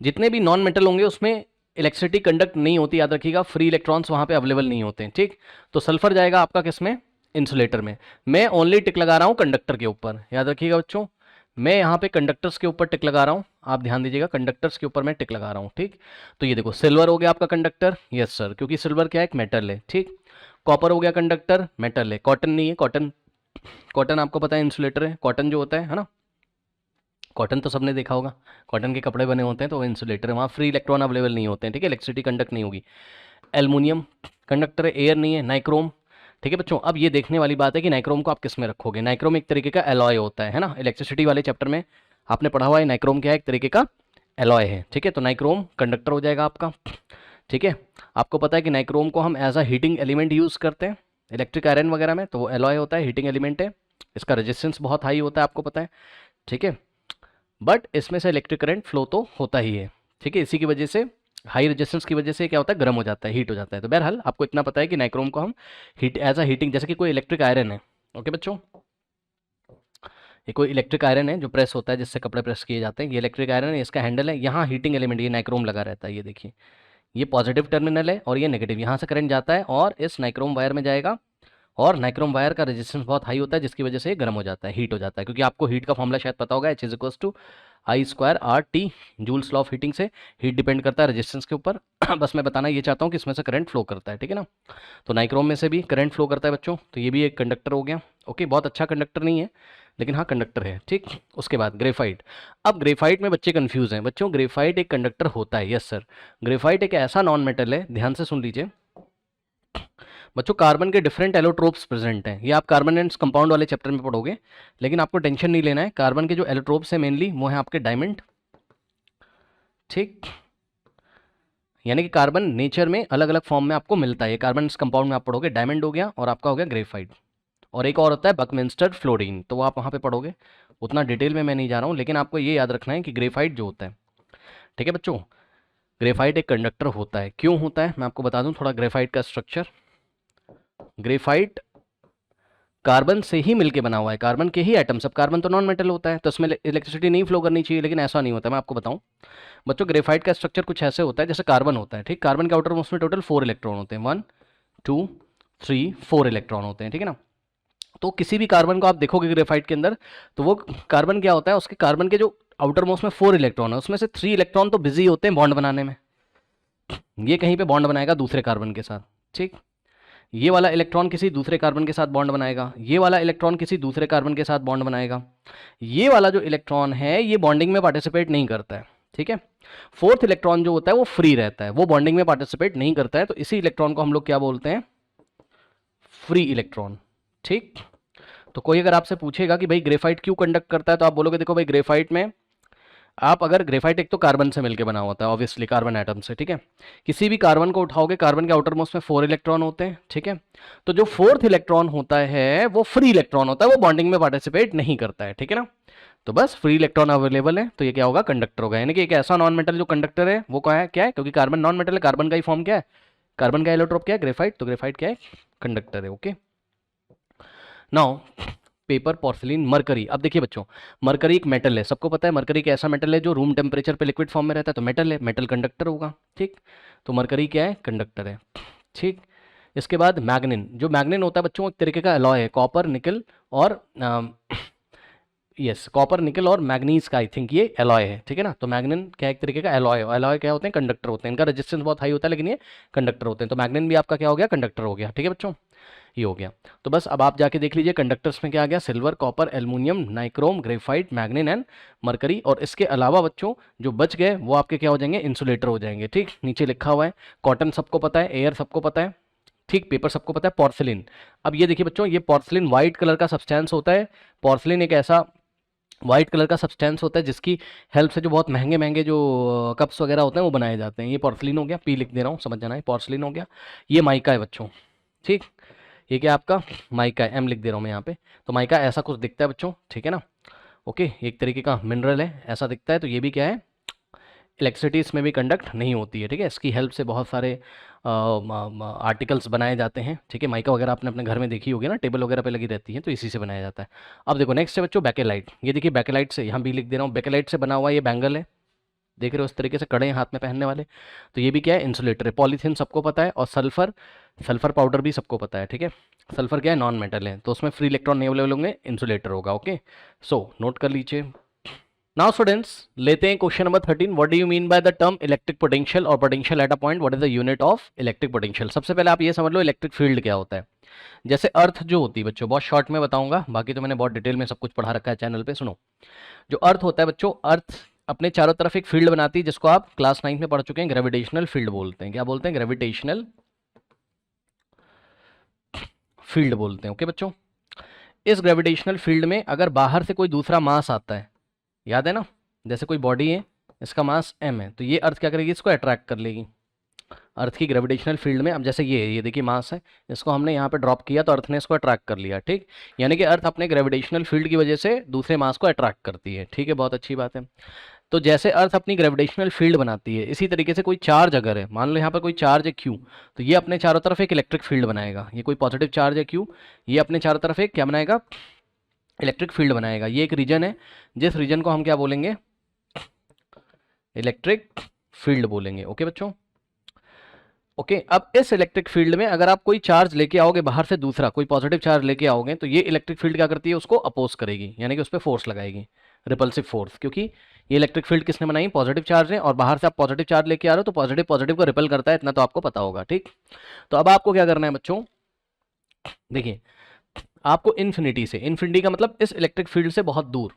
जितने भी नॉन मेटल होंगे उसमें इलेक्ट्रिसिटी कंडक्ट नहीं होती, याद रखिएगा, फ्री इलेक्ट्रॉन्स वहां पे अवेलेबल नहीं होते हैं, ठीक। तो सल्फर जाएगा आपका किसमें, इंसुलेटर में। मैं ओनली टिक लगा रहा हूं कंडक्टर के ऊपर, याद रखिएगा बच्चों, मैं यहाँ पे कंडक्टर्स के ऊपर टिक लगा रहा हूँ, आप ध्यान दीजिएगा, कंडक्टर्स के ऊपर मैं टिक लगा रहा हूँ, ठीक। तो ये देखो, सिल्वर हो गया आपका कंडक्टर, यस सर, क्योंकि सिल्वर क्या है, एक मेटल है, ठीक। कॉपर हो गया कंडक्टर, मेटल है। कॉटन नहीं है, कॉटन, कॉटन आपको पता है इंसुलेटर है, कॉटन जो होता है ना, कॉटन तो सबने देखा होगा, कॉटन के कपड़े बने होते हैं, तो वो इंसुलेटर है, वहाँ फ्री इलेक्ट्रॉन अवेलेबल नहीं होते हैं, ठीक है, इलेक्ट्रिसिटी कंडक्ट नहीं होगी। एल्युमिनियम कंडक्टर है, एयर नहीं है। नाइक्रोम, ठीक है बच्चों। अब ये देखने वाली बात है कि नाइक्रोम को आप किस में रखोगे। नाइक्रोम एक तरीके का एलॉय होता है ना, इलेक्ट्रिसिटी वाले चैप्टर में आपने पढ़ा हुआ है, नाइक्रोम क्या है, एक तरीके का एलॉय है, ठीक है। तो नाइक्रोम कंडक्टर हो जाएगा आपका, ठीक है। आपको पता है कि नाइक्रोम को हम as a heating element use करते हैं इलेक्ट्रिक आयरन वगैरह में, तो वो एलॉय होता है, हीटिंग एलिमेंट है। इसका रेजिस्टेंस बहुत हाई होता है, आपको पता है, ठीक है। बट इसमें से इलेक्ट्रिक करंट फ्लो तो होता ही है, ठीक है। इसी की वजह से, हाई रेजिस्टेंस की वजह से क्या होता है, गर्म हो जाता है, हीट हो जाता है। तो बहरहाल आपको इतना पता है कि नाइक्रोम को हम हीट एज अ हीटिंग, जैसे कि कोई इलेक्ट्रिक आयरन है, ओके बच्चों, ये कोई इलेक्ट्रिक आयरन है जो प्रेस होता है, जिससे कपड़े प्रेस किए जाते हैं, ये इलेक्ट्रिक आयरन है, इसका हैंडल है, यहाँ हीटिंग एलिमेंट ये नाइक्रोम लगा रहता है, ये देखिए, ये पॉजिटिव टर्मिनल है और ये नेगेटिव, यहाँ से करंट जाता है और इस नाइक्रोम वायर में जाएगा, और नाइक्रोम वायर का रेजिस्टेंस बहुत हाई होता है जिसकी वजह से ये गर्म हो जाता है, हीट हो जाता है। क्योंकि आपको हीट का फॉर्मूला शायद पता होगा, H is equals to I square R T, Joule's law of heating से हीट डिपेंड करता है रेजिस्टेंस के ऊपर। बस मैं बताना ये चाहता हूँ कि इसमें से करंट फ्लो करता है, ठीक है ना। तो नाइक्रोम में से भी करंट फ्लो करता है बच्चों, तो ये भी एक कंडक्टर हो गया, ओके। बहुत अच्छा कंडक्टर नहीं है लेकिन हाँ कंडक्टर है, ठीक। उसके बाद ग्रेफाइट। अब ग्रेफाइट में बच्चे कंफ्यूज हैं बच्चों, ग्रेफाइट एक कंडक्टर होता है, यस सर। ग्रेफाइट एक ऐसा नॉन मेटल है, ध्यान से सुन लीजिए बच्चों, कार्बन के डिफरेंट एलोट्रोप्स प्रेजेंट हैं, ये आप कार्बन एंड कंपाउंड वाले चैप्टर में पढ़ोगे, लेकिन आपको टेंशन नहीं लेना है। कार्बन के जो एलोट्रोप्स हैं मेनली वो हैं आपके डायमंड, ठीक। यानी कि कार्बन नेचर में अलग अलग फॉर्म में आपको मिलता है, कार्बन कंपाउंड में आप पढ़ोगे, डायमंड हो गया और आपका हो गया ग्रेफाइट, और एक और होता है बकमिंस्टर फ्लोरीन, तो वो आप वहाँ पे पढ़ोगे, उतना डिटेल में मैं नहीं जा रहा हूँ, लेकिन आपको ये याद रखना है कि ग्रेफाइट जो होता है, ठीक है बच्चों, ग्रेफाइट एक कंडक्टर होता है। क्यों होता है मैं आपको बता दूं थोड़ा, ग्रेफाइट का स्ट्रक्चर। ग्रेफाइट कार्बन से ही मिलके बना हुआ है, कार्बन के ही एटम, सब कार्बन तो नॉन मेटल होता है, तो इसमें इलेक्ट्रिसिटी नहीं फ्लो करनी चाहिए, लेकिन ऐसा नहीं होता। मैं आपको बताऊं बच्चों, ग्रेफाइट का स्ट्रक्चर कुछ ऐसे होता है जैसे कार्बन होता है, ठीक। कार्बन के आउटर मोस्ट में टोटल 4 इलेक्ट्रॉन होते हैं, 1 2 3 4 इलेक्ट्रॉन होते हैं, ठीक है ना। तो किसी भी कार्बन को आप देखोगे ग्रेफाइट के अंदर, तो वो कार्बन क्या होता है, उसके कार्बन के जो आउटर मोस्ट में 4 इलेक्ट्रॉन है उसमें से 3 इलेक्ट्रॉन तो बिजी होते हैं बॉन्ड बनाने में, ये कहीं पे बॉन्ड बनाएगा दूसरे कार्बन के साथ, ठीक। ये वाला इलेक्ट्रॉन किसी दूसरे कार्बन के साथ बॉन्ड बनाएगा, ये वाला इलेक्ट्रॉन किसी दूसरे कार्बन के साथ बॉन्ड बनाएगा। ये वाला जो इलेक्ट्रॉन है ये बॉन्डिंग में पार्टिसिपेट नहीं करता है, ठीक है। फोर्थ इलेक्ट्रॉन जो होता है वो फ्री रहता है, वो बॉन्डिंग में पार्टिसिपेट नहीं करता है, तो इसी इलेक्ट्रॉन को हम लोग क्या बोलते हैं, फ्री इलेक्ट्रॉन। ठीक। तो कोई अगर आपसे पूछेगा कि भाई ग्रेफाइट क्यों कंडक्ट करता है, तो आप बोलोगे देखो भाई ग्रेफाइट में आप अगर ग्रेफाइट एक तो कार्बन से मिलकर बना होता है, ऑब्वियसली कार्बन एटम से, ठीक है। किसी भी कार्बन को उठाओगे, कार्बन के आउटर मोस्ट में 4 इलेक्ट्रॉन होते हैं, ठीक है। तो जो फोर्थ इलेक्ट्रॉन होता है वो फ्री इलेक्ट्रॉन होता है, वो बॉन्डिंग में पार्टिसिपेट नहीं करता है, ठीक है ना। तो बस फ्री इलेक्ट्रॉन अवेलेबल है, तो ये क्या होगा, कंडक्टर होगा। यानी कि एक ऐसा नॉन मेटल जो कंडक्टर है वो क्या है, क्योंकि कार्बन नॉन मेटल है, कार्बन का ही फॉर्म क्या है, कार्बन का एलोट्रोप क्या है, ग्रेफाइट, तो ग्रेफाइट क्या है, कंडक्टर है। Okay. Now paper, porcelain, mercury. अब देखिए बच्चों, मरकरी एक मेटल है, सबको पता है मरकरी एक ऐसा मेटल है जो रूम टेम्परेचर पे लिक्विड फॉर्म में रहता है, तो मेटल है, मेटल कंडक्टर होगा। ठीक। तो मरकरी क्या है, कंडक्टर है। ठीक। इसके बाद मैग्नीन, जो मैग्नीन होता है बच्चों एक तरीके का अलॉय है, कॉपर निकल और यस कॉपर निकल और मैग्नीज का आई थिंक ये एलॉय है, ठीक है ना। तो मैग्नीन क्या एक तरीके का एलॉय है, एलॉय क्या होते हैं, कंडक्टर होते हैं, इनका रेजिस्टेंस बहुत हाई होता है लेकिन ये कंडक्टर होते हैं, तो मैग्नीन भी आपका क्या हो गया, कंडक्टर हो गया। ठीक है बच्चों, ये हो गया। तो बस अब आप जाके देख लीजिए कंडक्टर्स में क्या आ गया, silver, copper, aluminium, nichrome, graphite, मैग्नीन and mercury. और इसके अलावा बच्चों जो बच गए वो आपके क्या हो जाएंगे, इंसुलेटर हो जाएंगे। ठीक, नीचे लिखा हुआ है कॉटन सबको पता है, एयर सबको पता है, ठीक, पेपर सबको पता है, पोर्सिलिन। अब ये देखिए बच्चों, ये पोर्सिलिन व्हाइट कलर का सब्सटेंस होता है। पोर्सिलिन एक ऐसा व्हाइट कलर का सब्सटेंस होता है जिसकी हेल्प से जो बहुत महंगे महंगे जो कप्स वगैरह होते हैं वो बनाए जाते हैं। ये पोर्सिलिन हो गया, पी लिख दे रहा हूँ समझ जाना है, पोर्सिलिन हो गया। ये माइका है बच्चों। ठीक, ये क्या आपका माइका है, एम लिख दे रहा हूँ मैं यहाँ पे। तो माइका ऐसा कुछ दिखता है बच्चों, ठीक है ना। ओके, एक तरीके का मिनरल है, ऐसा दिखता है। तो ये भी क्या है, इलेक्ट्रिसिटी इसमें भी कंडक्ट नहीं होती है, ठीक है। इसकी हेल्प से बहुत सारे आर्टिकल्स बनाए जाते हैं, ठीक है। माइका वगैरह आपने अपने घर में देखी होगी ना, टेबल वगैरह पे लगी रहती है, तो इसी से बनाया जाता है। अब देखो नेक्स्ट है बच्चों बैकेलाइट। ये देखिए बैकेलाइट से, यहाँ भी लिख दे रहा हूँ, बैकेलाइट से बना हुआ ये बैंगल है, देख रहे हो इस तरीके से कड़े हैं हाथ में पहनने वाले। तो ये भी क्या है, इंसुलेटर है। पॉलीथीन सबको पता है, और सल्फर, सल्फर पाउडर भी सबको पता है, ठीक है। सल्फर क्या है, नॉन मेटल है, तो उसमें फ्री इलेक्ट्रॉन नहीं अवेलेबल होंगे, इंसुलेटर होगा। ओके, सो नोट कर लीजिए। नाउ स्टूडेंट्स लेते हैं question number 13, what do you mean by the term electric potential और potential at a point, what is the unit of electric potential. सबसे पहले आप ये समझ लो इलेक्ट्रिक फील्ड क्या होता है। जैसे अर्थ जो होती है बच्चों, बहुत शॉर्ट में बताऊंगा, बाकी तो मैंने बहुत डिटेल में सब कुछ पढ़ा रखा है चैनल पे। सुनो, जो अर्थ होता है बच्चों, अर्थ अपने चारों तरफ एक फील्ड बनाती है जिसको आप क्लास 9 में पढ़ चुके हैं, ग्रेविटेशनल फील्ड बोलते हैं। क्या बोलते हैं, ग्रेविटेशनल फील्ड बोलते हैं। ओके बच्चों, इस ग्रेविटेशनल फील्ड में अगर बाहर से कोई दूसरा मास आता है, याद है ना, जैसे कोई बॉडी है, इसका मास m है, तो ये अर्थ क्या करेगी, इसको अट्रैक्ट कर लेगी अर्थ की ग्रेविटेशनल फील्ड में। अब जैसे ये देखिए मास है, इसको हमने यहाँ पे ड्रॉप किया तो अर्थ ने इसको अट्रैक्ट कर लिया। ठीक, यानी कि अर्थ अपने ग्रेविटेशनल फील्ड की वजह से दूसरे मास को अट्रैक्ट करती है। ठीक है, बहुत अच्छी बात है। तो जैसे अर्थ अपनी ग्रेविटेशनल फील्ड बनाती है, इसी तरीके से कोई चार्ज अगर है, मान लो यहाँ पर कोई चार्ज है Q, तो ये अपने चारों तरफ एक इलेक्ट्रिक फील्ड बनाएगा। ये कोई पॉजिटिव चार्ज है Q, ये अपने चारों तरफ एक क्या बनाएगा, इलेक्ट्रिक फील्ड बनाएगा। ये एक रीजन है, जिस रीजन को हम क्या बोलेंगे, इलेक्ट्रिक फील्ड बोलेंगे। ओके बच्चों, ओके। अब इस इलेक्ट्रिक फील्ड में अगर आप कोई चार्ज लेके आओगे बाहर से, दूसरा कोई पॉजिटिव चार्ज लेके आओगे, तो ये इलेक्ट्रिक फील्ड क्या करती है, उसको अपोज करेगी, यानी कि उस पर फोर्स लगाएगी, रिपल्सिव फोर्स। क्योंकि ये इलेक्ट्रिक फील्ड किसने बनाई, पॉजिटिव चार्ज है, और बाहर से आप पॉजिटिव चार्ज लेके आ रहे हो, तो पॉजिटिव पॉजिटिव को रिपल करता है, इतना तो आपको पता होगा। ठीक, तो अब आपको क्या करना है बच्चों, देखिए आपको इन्फिनिटी से, इन्फिनिटी का मतलब इस इलेक्ट्रिक फील्ड से बहुत दूर,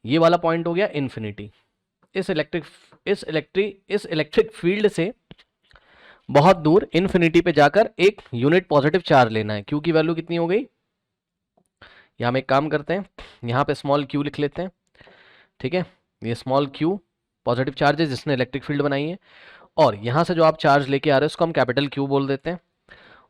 ये वाला पॉइंट हो गया इन्फिनिटी, इस इलेक्ट्रिक फील्ड से बहुत दूर इन्फिनिटी पे जाकर एक यूनिट पॉजिटिव चार्ज लेना है। क्यू की वैल्यू कितनी हो गई, यहां हम एक काम करते हैं, यहाँ पे स्मॉल क्यू लिख लेते हैं। ठीक है, ये स्मॉल क्यू पॉजिटिव चार्ज है जिसने इलेक्ट्रिक फील्ड बनाई है, और यहाँ से जो आप चार्ज लेके आ रहे हो उसको हम कैपिटल क्यू बोल देते हैं,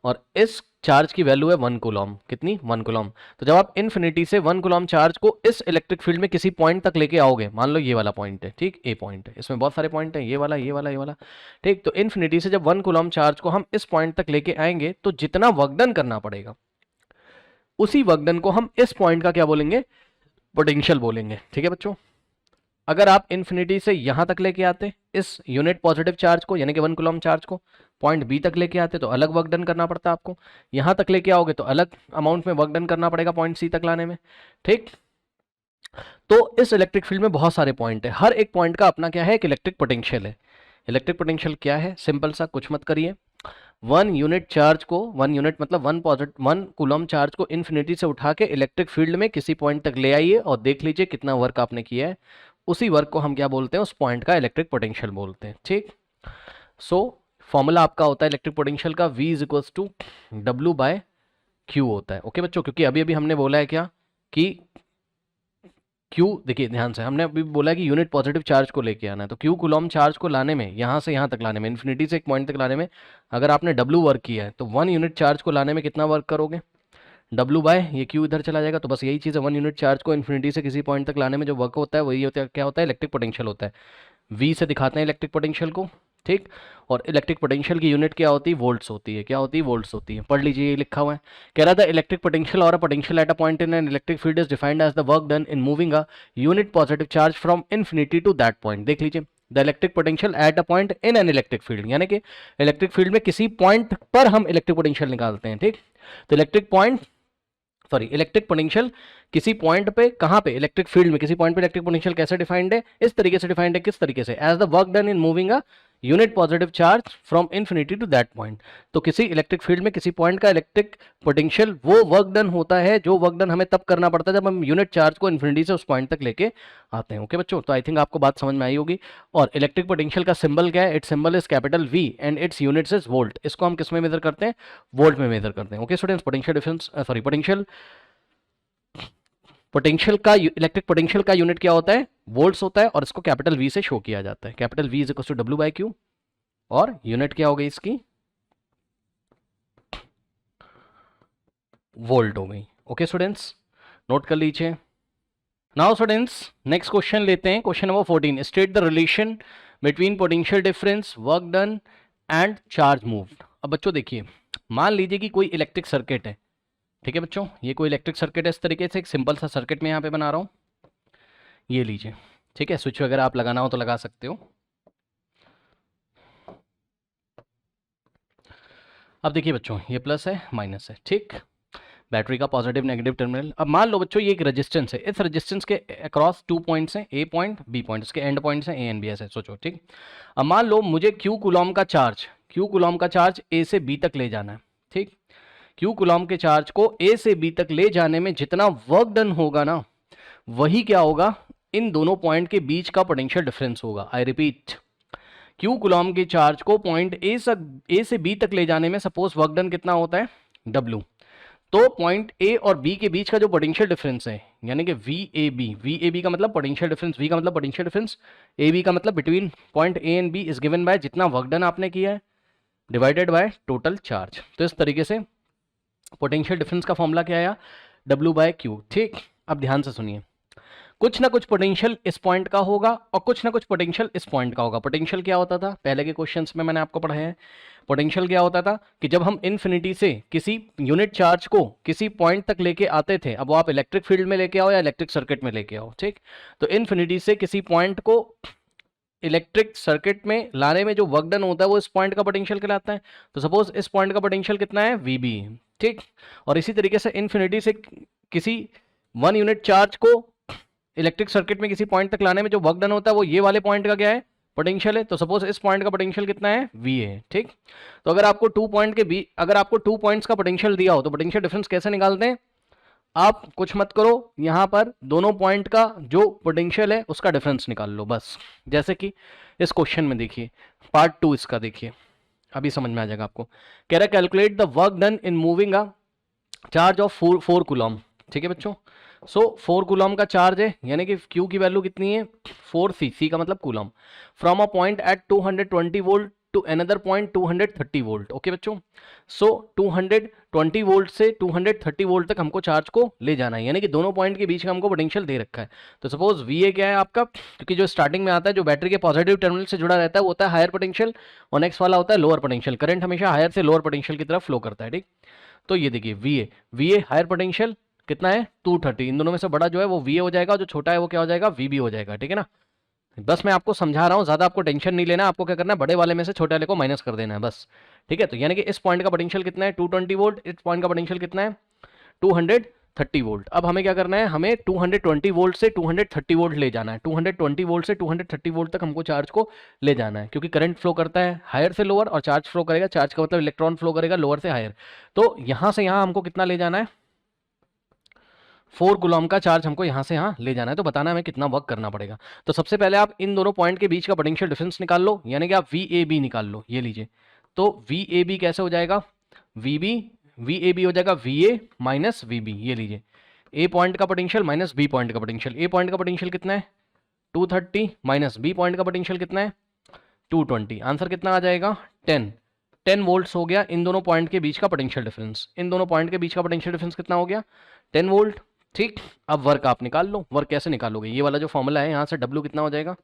और इस चार्ज की वैल्यू है 1 कूलॉम। कितनी, 1 कूलॉम। तो जब आप इन्फिनिटी से 1 कूलॉम चार्ज को इस इलेक्ट्रिक फील्ड में किसी पॉइंट तक लेके आओगे, मान लो ये वाला पॉइंट है, ठीक, ए पॉइंट है, इसमें बहुत सारे पॉइंट हैं, ये वाला ये वाला ये वाला, ठीक। तो इन्फिनिटी से जब 1 कूलॉम चार्ज को हम इस पॉइंट तक लेके आएंगे, तो जितना वर्क डन करना पड़ेगा, उसी वर्क डन को हम इस पॉइंट का क्या बोलेंगे, पोटेंशियल बोलेंगे। ठीक है बच्चों, अगर आप इन्फिनिटी से यहां तक लेके आते इस यूनिट पॉजिटिव चार्ज को, यानी कि 1 कूलॉम चार्ज को, पॉइंट बी तक लेके आते तो अलग वर्क डन करना पड़ता आपको, यहां तक लेके आओगे तो अलग अमाउंट में वर्क डन करना पड़ेगा पॉइंट सी तक लाने में। ठीक, तो इस इलेक्ट्रिक फील्ड में बहुत सारे पॉइंट है, हर एक पॉइंट का अपना क्या है, एक इलेक्ट्रिक पोटेंशियल है। इलेक्ट्रिक पोटेंशियल क्या है, सिंपल सा, कुछ मत करिए, 1 यूनिट चार्ज को, 1 यूनिट मतलब 1 कूलॉम चार्ज को इन्फिनिटी से उठा के इलेक्ट्रिक फील्ड में किसी पॉइंट तक ले आइए और देख लीजिए कितना वर्क आपने किया है, उसी वर्क को हम क्या बोलते हैं, उस पॉइंट का इलेक्ट्रिक पोटेंशियल बोलते हैं। ठीक, सो फॉर्मूला आपका होता है इलेक्ट्रिक पोटेंशियल का V is equals to W/Q होता है। ओके बच्चों, क्योंकि अभी अभी हमने बोला है क्या कि Q, देखिए ध्यान से, हमने अभी बोला है कि यूनिट पॉजिटिव चार्ज को लेके आना है, तो Q कूलॉम चार्ज को लाने में, यहाँ से यहाँ तक लाने में, इन्फिनिटी से एक पॉइंट तक लाने में, अगर आपने W वर्क किया है तो 1 यूनिट चार्ज को लाने में कितना वर्क करोगे, W बाय ये Q इधर चला जाएगा। तो बस यही चीज़ है, 1 यूनिट चार्ज को इन्फिनिटी से किसी पॉइंट तक लाने में जो वर्क होता है वही होता है, क्या होता है, इलेक्ट्रिक पोटेंशियल होता है। V से दिखाते हैं इलेक्ट्रिक पोटेंशियल को। ठीक, और इलेक्ट्रिक पोटेंशियल की यूनिट क्या होती है, वोल्ट्स होती है। क्या होती है, वोल्ट्स होती है। पढ़ लीजिए, ये लिखा हुआ है, कह रहा था इलेक्ट्रिक पोटेंशियल और a potential at a point in an electric field is defined as the work done in moving a unit positive charge from infinity to that point. देख लीजिए, the electric potential at a point in an electric field, यानी कि electric field में किसी point पर हम electric potential निकालते हैं। ठीक, तो इलेक्ट्रिक पोटेंशियल किसी पॉइंट पे, कहां पे, इलेक्ट्रिक फील्ड में किसी पॉइंट पे इलेक्ट्रिक पोटेंशियल कैसे डिफाइंड है, इस तरीके से डिफाइंड है। किस तरीके से, as the work done in moving a unit positive charge from infinity to that point. तो किसी इलेक्ट्रिक फील्ड में किसी पॉइंट का इलेक्ट्रिक पोटेंशियल वो वर्क डन होता है जो वर्क डन हमें तब करना पड़ता है जब हम यूनिट चार्ज को इन्फिनिटी से उस पॉइंट तक लेके आते हैं। ओके बच्चों, तो आई थिंक आपको बात समझ में आई होगी। और इलेक्ट्रिक पोटेंशियल का सिंबल क्या है, it's symbol is capital V and it's units is volt. इसको हम किस में मेजर करते हैं, वोल्ट में मेजर करते हैं। ओके स्टूडेंट्स, पोटेंशियल का इलेक्ट्रिक पोटेंशियल का यूनिट क्या होता है, वोल्ट्स होता है, और इसको कैपिटल V से शो किया जाता है। Capital V is equal to W/Q, और यूनिट क्या हो गई इसकी, वोल्ट हो गई। ओके स्टूडेंट्स, नोट कर लीजिए। नाउ स्टूडेंट्स, नेक्स्ट क्वेश्चन लेते हैं, question number 14। State the relation between potential difference, work done and charge moved. अब बच्चों देखिए, मान लीजिए कि कोई इलेक्ट्रिक सर्किट है। ठीक है बच्चों, ये कोई इलेक्ट्रिक सर्किट है, इस तरीके से एक सिंपल सा सर्किट में यहाँ पे बना रहा हूँ, ये लीजिए। ठीक है, स्विच वगैरह आप लगाना हो तो लगा सकते हो। अब देखिए बच्चों, ये प्लस है, माइनस है। ठीक, बैटरी का पॉजिटिव नेगेटिव टर्मिनल। अब मान लो बच्चों, ये एक रेजिस्टेंस है, इस रेजिस्टेंस के अक्रॉस 2 पॉइंट्स हैं, A पॉइंट, B पॉइंट, इसके एंड पॉइंट्स हैं A एंड B, ऐसे सोचो। ठीक, अब मान लो मुझे Q कूलॉम का चार्ज A से B तक ले जाना है। ठीक, Q कूलॉम के चार्ज को A से B तक ले जाने में जितना वर्क डन होगा ना, वही क्या होगा, इन दोनों पॉइंट के बीच का पोटेंशियल डिफरेंस होगा। आई रिपीट, Q कूलॉम के चार्ज को पॉइंट A से B तक ले जाने में सपोज वर्क डन कितना होता है, W। तो पॉइंट A और B के बीच का जो पोटेंशियल डिफरेंस है, यानी कि VAB का मतलब पोटेंशियल डिफरेंस, V का मतलब पोटेंशियल डिफरेंस, AB का मतलब between point A and B is given bye जितना वर्क डन आपने किया है डिवाइडेड बाय टोटल चार्ज। तो इस तरीके से पोटेंशियल डिफरेंस का फॉर्मूला क्या आया, W/Q। ठीक, अब ध्यान से सुनिए, कुछ ना कुछ पोटेंशियल इस पॉइंट का होगा और कुछ ना कुछ पोटेंशियल इस पॉइंट का होगा। पोटेंशियल क्या होता था, पहले के क्वेश्चंस में मैंने आपको पढ़ाया है। पोटेंशियल क्या होता था कि जब हम इन्फिनिटी से किसी यूनिट चार्ज को किसी पॉइंट तक लेके आते थे, अब वो आप इलेक्ट्रिक फील्ड में लेके आओ या इलेक्ट्रिक सर्किट में लेके आओ। ठीक, तो इन्फिनिटी से किसी पॉइंट को इलेक्ट्रिक सर्किट में लाने में जो वर्क डन होता है वो इस पॉइंट का पोटेंशियल कहलाता है। तो सपोज इस पॉइंट का पोटेंशियल कितना है, VB। ठीक, और इसी तरीके से इन्फिनिटी से किसी 1 यूनिट चार्ज को इलेक्ट्रिक सर्किट में किसी पॉइंट तक लाने में जो वर्क डन होता है वो ये वाले पॉइंट का क्या है, पोटेंशियल है। तो सपोज इस पॉइंट का पोटेंशियल कितना है, VA। ठीक, तो अगर आपको 2 पॉइंट्स का पोटेंशियल दिया हो तो पोटेंशियल डिफरेंस कैसे निकालते हैं, आप कुछ मत करो, यहां पर दोनों पॉइंट का जो पोटेंशियल है उसका डिफरेंस निकाल लो बस। जैसे कि इस क्वेश्चन में देखिए, पार्ट 2 इसका देखिए, अभी समझ में आ जाएगा आपको। कह रहा है calculate the work done in moving a charge of 4 Coulomb. ठीक है बच्चों, सो 4 कूलॉम का चार्ज है, यानी कि Q की वैल्यू कितनी है, 4C, C का मतलब coulomb, from a point at 220 volt to another point 230 volt. Okay बच्चों, सो 220 वोल्ट से 230 वोल्ट तक हमको चार्ज को ले जाना है, यानी कि दोनों पॉइंट के बीच का हमको पोटेंशियल दे रखा है। तो सपोज VA क्या है आपका, क्योंकि जो स्टार्टिंग में आता है जो बैटरी के पॉजिटिव टर्मिनल से जुड़ा रहता है वो होता है हायर पोटेंशियल, और नेक्स्ट वाला होता है लोअर पोटेंशियल। करंट हमेशा हायर से लोअर पोटेंशियल की तरफ फ्लो करता है। ठीक, तो ये देखिए VA हायर पोटेंशियल कितना है, 230, इन दोनों में से बड़ा जो है वो VA हो जाएगा, जो छोटा है वो क्या हो जाएगा, VB हो जाएगा। ठीक है ना, बस मैं आपको समझा रहा हूँ, ज्यादा आपको टेंशन नहीं लेना, आपको क्या करना है, बड़े वाले में से छोटे वाले को माइनस कर देना है बस। ठीक है, तो यानी कि इस पॉइंट का पोटेंशियल कितना है, 220 वोल्ट, इस पॉइंट का पोटेंशियल कितना है, 230 वोल्ट। अब हमें क्या करना है, हमें 220 वोल्ट से 230 वोल्ट ले जाना है, 220 वोल्ट से 230 वोल्ट तक हमको चार्ज को ले जाना है, क्योंकि करंट फ्लो करता है हायर से लोअर और चार्ज फ्लो करेगा, चार्ज का मतलब इलेक्ट्रॉन फ्लो करेगा लोअर से हायर। तो यहां से यहां हमको कितना ले जाना है, 4 कूलम का चार्ज हमको यहाँ से यहाँ ले जाना है, तो बताना हमें कितना वर्क करना पड़ेगा। तो सबसे पहले आप इन दोनों पॉइंट के बीच का पोटेंशियल डिफरेंस निकाल लो, यानी कि आप वी ए बी निकाल लो। ये लीजिए, तो वी ए बी कैसे हो जाएगा, वी ए बी हो जाएगा V A minus V B. ये लीजिए, ए पॉइंट का पोटेंशियल माइनस बी पॉइंट का पोटेंशियल। ए पॉइंट का पोटेंशियल कितना है 230 माइनस बी पॉइंट का पोटेंशियल कितना है 220। आंसर कितना आ जाएगा 10 वोल्ट्स हो गया इन दोनों पॉइंट के बीच का पोटेंशियल डिफरेंस। इन दोनों पॉइंट के बीच का पोटेंशियल डिफरेंस कितना हो गया 10 वोल्ट। ठीक, अब वर्क आप निकाल लो। वर्क कैसे निकालोगे, ये वाला जो फॉर्मूला है यहाँ से W कितना हो जाएगा,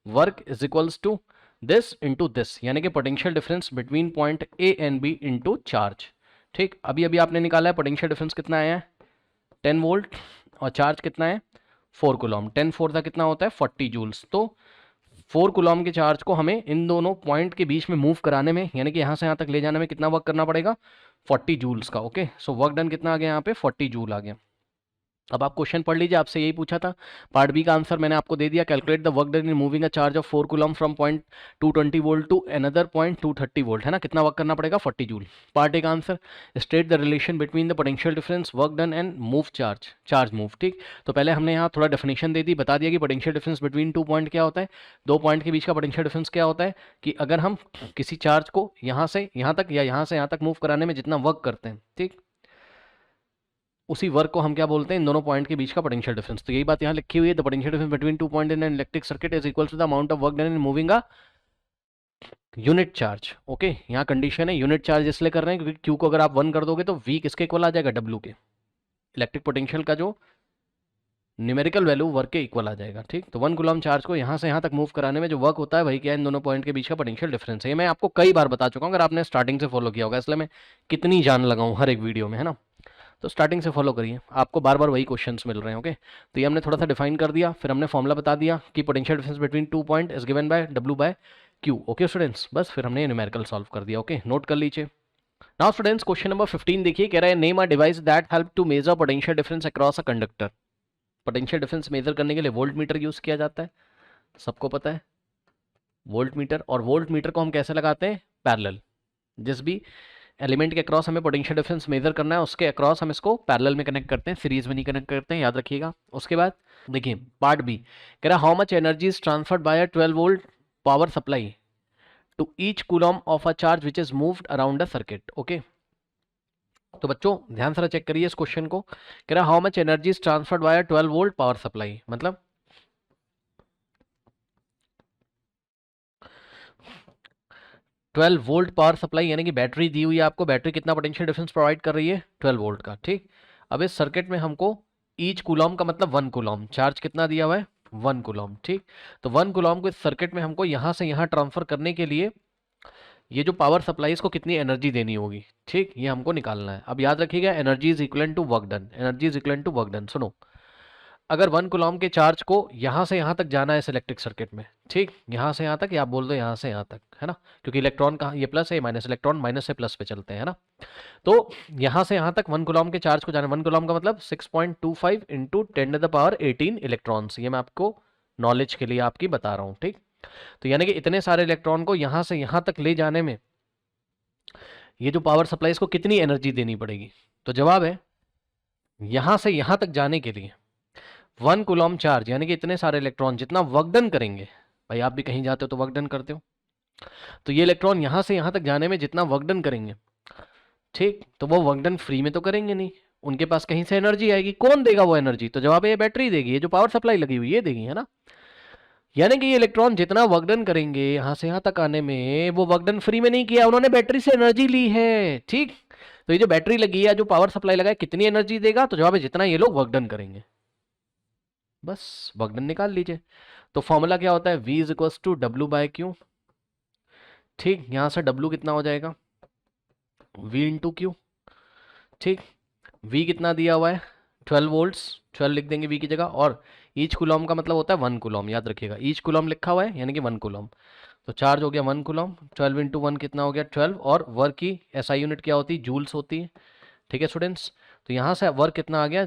work is equals to this into this, यानी कि potential difference between point A and B into charge. ठीक, अभी अभी आपने निकाला है, पोटेंशियल डिफरेंस कितना आया है 10 वोल्ट और चार्ज कितना है 4 कूलम। 10 4 का कितना होता है 40 जूल्स। तो 4 कूलम के चार्ज को हमें इन दोनों पॉइंट के बीच में मूव कराने में, यानी कि यहाँ से यहाँ तक ले जाने में कितना वर्क करना पड़ेगा 40 जूल्स का। ओके, सो वर्क डन कितना आ गया यहाँ पे 40 जूल आ गया। अब आप क्वेश्चन पढ़ लीजिए, आपसे यही पूछा था। पार्ट बी का आंसर मैंने आपको दे दिया, calculate the work done in moving a charge of 4 coulomb from point 220 volt to another point 230 volt, है ना, कितना वर्क करना पड़ेगा 40 जूल। पार्ट ए का answer, state the relation between the potential difference work done and move charge move. ठीक, तो पहले हमने यहाँ थोड़ा डेफिनेशन दे दी, बता दिया कि पोटेंशियल डिफरेंस बिटवीन 2 पॉइंट क्या होता है, 2 पॉइंट के बीच का पोटेंशियल डिफरेंस क्या होता है कि अगर हम किसी चार्ज को यहाँ से यहाँ तक या यहाँ से यहाँ तक मूव कराने में जितना वर्क करते हैं, ठीक, उसी वर्क को हम क्या बोलते हैं इन दोनों पॉइंट के बीच का पोटेंशियल डिफरेंस। तो यही बात यहाँ लिखी हुई है, the potential difference between 2 point in an electric circuit is equal to the amount of work done in moving a unit charge. Okay, यहाँ कंडीशन है यूनिट चार्ज इसलिए कर रहे हैं क्योंकि क्यू को अगर आप 1 कर दोगे तो वी किसके इक्वल आ जाएगा डब्ल्यू के, इलेक्ट्रिक पोटेंशियल का जो न्यूमेरिकल वैल्यू वर्क के इक्वल आ जाएगा। ठीक, तो 1 कूलम चार्ज को यहाँ से यहाँ तक मूव कराने में जो वर्क होता है वही क्या है इन दोनों पॉइंट के बीच का पोटेंशियल डिफरेंस है। ये मैं आपको कई बार बता चुका हूँ, अगर आपने स्टार्टिंग से फॉलो किया होगा, इसलिए मैं कितनी जान लगाऊँ हर एक वीडियो में, है ना। तो स्टार्टिंग से फॉलो करिए, आपको बार बार वही क्वेश्चंस मिल रहे हैं। ओके, तो ये हमने थोड़ा सा डिफाइन कर दिया, फिर हमने फॉर्मुला बता दिया कि potential difference between 2 point is given by W by Q। Okay students, बस फिर हमने न्यूमेरिकल सॉल्व कर दिया। ओके, नोट कर लीजिए। नाउ स्टूडेंट्स, क्वेश्चन नंबर 15 देखिए, कह रहा है name a device that help to measure potential difference across a conductor. Potential difference measure करने के लिए वोल्ट मीटर यूज किया जाता है, सबको पता है वोल्ट मीटर। और वोल्ट मीटर को हम कैसे लगाते हैं पैरेलल, जिस भी एलिमेंट के अक्रॉस हमें पोटेंशियल डिफरेंस मेजर करना है उसके अक्रॉस हम इसको पैरेलल में कनेक्ट करते हैं, सीरीज में नहीं कनेक्ट करते हैं, याद रखिएगा। उसके बाद देखिए पार्ट बी, कह रहा how much energy is transferred by a 12 volt power supply to each coulomb of a charge which is moved around a circuit. Okay, तो बच्चों ध्यान से चेक करिए इस क्वेश्चन को, कह रहा how much energy is transferred by a 12 volt power supply, मतलब 12 वोल्ट पावर सप्लाई, यानी कि बैटरी दी हुई है आपको, बैटरी कितना पोटेंशियल डिफरेंस प्रोवाइड कर रही है 12 वोल्ट का। ठीक, अब इस सर्किट में हमको ईच कूलम का मतलब 1 कूलम, चार्ज कितना दिया हुआ है 1 कूलम। ठीक, तो 1 कूलम को इस सर्किट में हमको यहाँ से यहाँ ट्रांसफर करने के लिए ये जो पावर सप्लाई इसको कितनी एनर्जी देनी होगी, ठीक, ये हमको निकालना है। अब याद रखिएगा energy is equal to work done, energy is equal to work done. सुनो, अगर 1 कूलम के चार्ज को यहाँ से यहाँ तक जाना है इस इलेक्ट्रिक सर्किट में, ठीक, यहाँ से यहाँ तक या आप बोल दो यहाँ से यहाँ तक, है ना, क्योंकि इलेक्ट्रॉन का ये प्लस है माइनस, इलेक्ट्रॉन माइनस से प्लस पे चलते हैं ना। तो यहाँ से यहाँ तक 1 कूलम के चार्ज को जाना, 1 कूलम का मतलब 6.25 इंटू 10⁻18 इलेक्ट्रॉन्स, ये मैं आपको नॉलेज के लिए आपकी बता रहा हूँ। ठीक, तो यानी कि इतने सारे इलेक्ट्रॉन को यहाँ से यहाँ तक ले जाने में ये जो पावर सप्लाई इसको कितनी एनर्जी देनी पड़ेगी, तो जवाब है यहाँ से यहाँ तक जाने के लिए 1 कूलम चार्ज, यानी कि इतने सारे इलेक्ट्रॉन जितना वर्क डन करेंगे, भाई आप भी कहीं जाते हो तो वर्क डन करते हो, तो ये इलेक्ट्रॉन यहाँ से यहाँ तक जाने में जितना वर्क डन करेंगे, ठीक, तो वो वर्क डन फ्री में तो करेंगे नहीं, उनके पास कहीं से एनर्जी आएगी। कौन देगा वो एनर्जी, तो जवाब है ये बैटरी देगी, ये जो पावर सप्लाई लगी हुई है ये देगी, है ना। यानी कि ये इलेक्ट्रॉन जितना वर्क डन करेंगे यहाँ से यहाँ तक आने में, वो वर्क डन फ्री में नहीं किया, उन्होंने बैटरी से एनर्जी ली है। ठीक, तो ये जो बैटरी लगी है, जो पावर सप्लाई लगा है, कितनी एनर्जी देगा, तो जवाब है जितना ये लोग वर्क डन करेंगे। बस वर्क डन निकाल लीजिए। तो फॉर्मूला क्या होता है, V is equal to W by Q। ठीक, यहां से W कितना हो जाएगा V इंटू Q। ठीक, V कितना दिया हुआ है 12 वोल्ट्स, 12 लिख देंगे V की जगह, और ईच कूलम का मतलब होता है 1 कूलम, याद रखिएगा ईच कूलम लिखा हुआ है यानी कि 1 कूलम। तो चार्ज हो गया 1 कूलम, 12 इंटू 1 कितना हो गया 12, और वर्क की SI यूनिट क्या होती है जूल्स होती है। ठीक है स्टूडेंट्स, तो यहाँ से वर्क कितना आ गया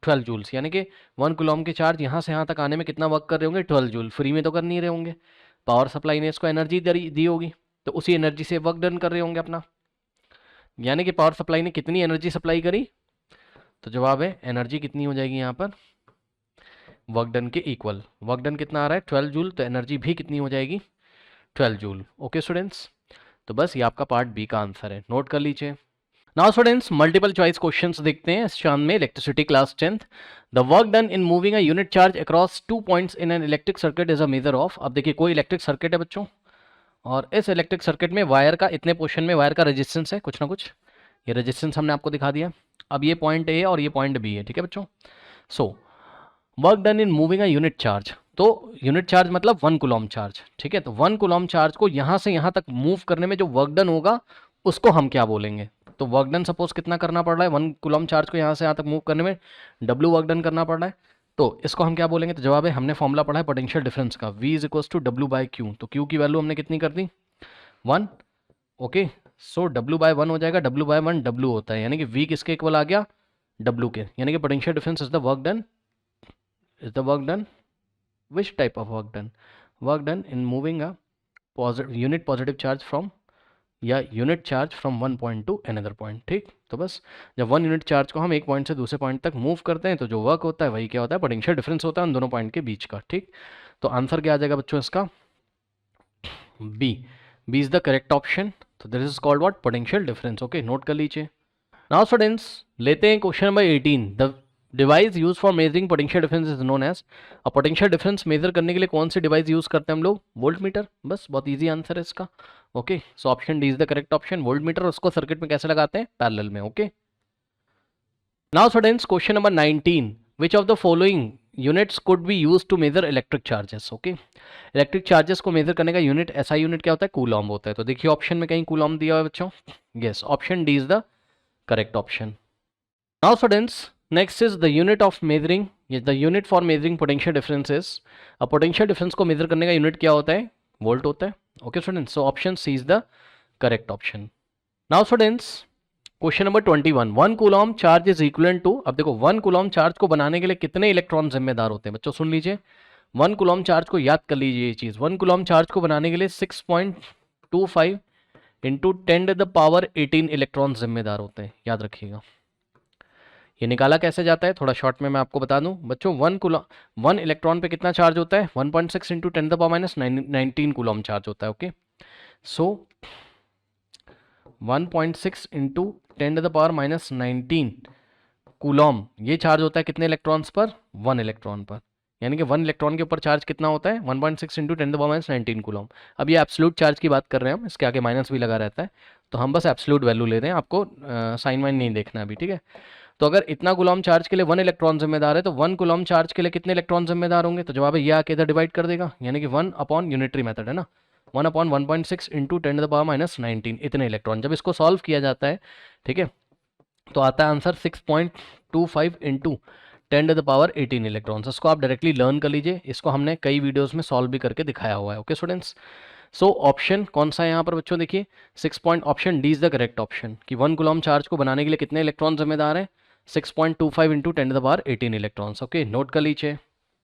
12 जूल्स, यानी कि 1 कूलम के चार्ज यहाँ से यहाँ तक आने में कितना वर्क कर रहे होंगे 12 जूल, फ्री में तो कर नहीं रहे होंगे, पावर सप्लाई ने इसको एनर्जी दी होगी, तो उसी एनर्जी से वर्क डन कर रहे होंगे अपना। यानी कि पावर सप्लाई ने कितनी एनर्जी सप्लाई करी, तो जवाब है एनर्जी कितनी हो जाएगी यहाँ पर, वर्क डन के इक्वल। वर्क डन कितना आ रहा है 12 जूल, तो एनर्जी भी कितनी हो जाएगी 12 जूल। ओके स्टूडेंट्स, तो बस ये आपका पार्ट बी का आंसर है, नोट कर लीजिए। Now students multiple choice questions देखते हैं इस शाम में electricity class 10th। The work done in moving a unit charge across 2 points in an electric circuit is a measure of. अब देखिए कोई इलेक्ट्रिक सर्किट है बच्चों, और इस इलेक्ट्रिक सर्किट में वायर का इतने पोर्शन में वायर का रेजिस्टेंस है कुछ ना कुछ, ये रेजिस्टेंस हमने आपको दिखा दिया। अब ये पॉइंट ए है और ये पॉइंट बी है, ठीक है बच्चों। So work done in moving a unit charge, तो यूनिट चार्ज मतलब 1 कूलॉम चार्ज, ठीक है। तो 1 कूलॉम चार्ज को यहाँ से यहाँ तक मूव करने में जो वर्क डन होगा उसको हम क्या बोलेंगे। तो वर्क डन सपोज कितना करना पड़ रहा है, 1 कूलॉम चार्ज को यहाँ से यहाँ तक मूव करने में W वर्क डन करना पड़ रहा है, तो इसको हम क्या बोलेंगे। तो जवाब है, हमने फॉर्मूला पढ़ा है पोटेंशियल डिफरेंस का, V is equals to W/Q। तो Q की वैल्यू हमने कितनी कर दी 1। ओके, सो W/1 हो जाएगा, W/1 W होता है, यानी कि V किसके इक्वल आ गया W के, यानी कि potential difference is the work done, is the work done, which type of work done in moving a unit positive charge from या unit charge from 1 point two another point. ठीक, तो बस जब 1 unit charge को हम एक point से दूसरे पॉइंट तक मूव करते हैं तो जो वर्क होता है वही क्या होता है, पोटेंशियल डिफरेंस होता है उन दोनों पॉइंट के बीच का। ठीक, तो आंसर क्या आ जाएगा बच्चों इसका, B. B is the correct option. तो this is called what, potential difference. Okay, note कर लीजिए। नाउ स्टूडेंट्स लेते हैं question number 18। The device use for measuring potential difference is known as. और पोटेंशियल डिफरेंस मेजर करने के लिए कौन सी डिवाइस यूज करते हैं हम लोग, वोल्ट मीटर। बस बहुत इजी आंसर है इसका। Okay, so option D is the correct option, voltmeter. उसको सर्किट में कैसे लगाते हैं, पैरेलल में। Okay, now students question number 19, which of the following units could be use to measure electric charges. Okay, electric charges को measure करने का unit, ऐसा यूनिट क्या होता है, कूलॉम होता है। तो देखिए ऑप्शन में कहीं कूलॉम दिया हुआ है बच्चों, yes, option D is the correct option. Now students next is the unit of measuring, the unit for measuring potential differences. अब पोटेंशियल डिफरेंस को मेजर करने का यूनिट क्या होता है, वोल्ट होता है। Okay students, so option C is the correct option. Now students question number 21, 1 coulomb charge is equal to. अब देखो 1 कूलॉम चार्ज को बनाने के लिए कितने इलेक्ट्रॉन जिम्मेदार होते हैं बच्चों, सुन लीजिए। 1 कूलॉम चार्ज को याद कर लीजिए ये चीज, 1 कूलॉम चार्ज को बनाने के लिए 6.25 इंटू 10⁻18 इलेक्ट्रॉन जिम्मेदार होते हैं, याद रखिएगा। ये निकाला कैसे जाता है, थोड़ा शॉर्ट में मैं आपको बता दूं बच्चों। 1 इलेक्ट्रॉन पे कितना चार्ज होता है, 1.6 इंटू 10⁻19 कूलॉम चार्ज होता है। ओके, सो 1.6 इंटू 10⁻19 कूलॉम, ये चार्ज होता है कितने इलेक्ट्रॉन्स पर, 1 इलेक्ट्रॉन पर। यानी कि 1 इलेक्ट्रॉन के ऊपर चार्ज कितना होता है, 1.6 इंटू 10⁻19 कूलॉम। अब ये एब्सोल्यूट चार्ज की बात कर रहे हैं हम, इसके आगे माइनस भी लगा रहता है, तो हम बस एब्सोल्यूट वैल्यू ले रहे हैं, आपको साइन वाइन नहीं देखना अभी, ठीक है। तो अगर इतना कूलॉम चार्ज के लिए 1 इलेक्ट्रॉन जिम्मेदार है, तो 1 कूलॉम चार्ज के लिए कितने इलेक्ट्रॉन जिम्मेदार होंगे। तो जवाब है ये आके इधर डिवाइड कर देगा, यानी कि 1 अपॉन यूनिटरी मेथड है ना, 1 अपॉन 1.6 इंटू 10⁻19 इतने इलेक्ट्रॉन। जब इसको सॉल्व किया जाता है, ठीक है, तो आता है आंसर 6.25 इंटू 10⁻18 इलेक्ट्रॉन्स। इसको आप डायरेक्टली लर्न कर लीजिए, इसको हमने कई वीडियोस में सॉल्व भी करके दिखाया हुआ है। ओके स्टूडेंट्स, सो ऑप्शन कौन सा है यहाँ पर बच्चों, देखिए 6 point, option D is the correct option, कि 1 कूलॉम चार्ज को बनाने के लिए कितने इलेक्ट्रॉन जिम्मेदार हैं, 6.25 इंटू 10⁻18 इलेक्ट्रॉन्स। ओके, नोट कर लीजिए।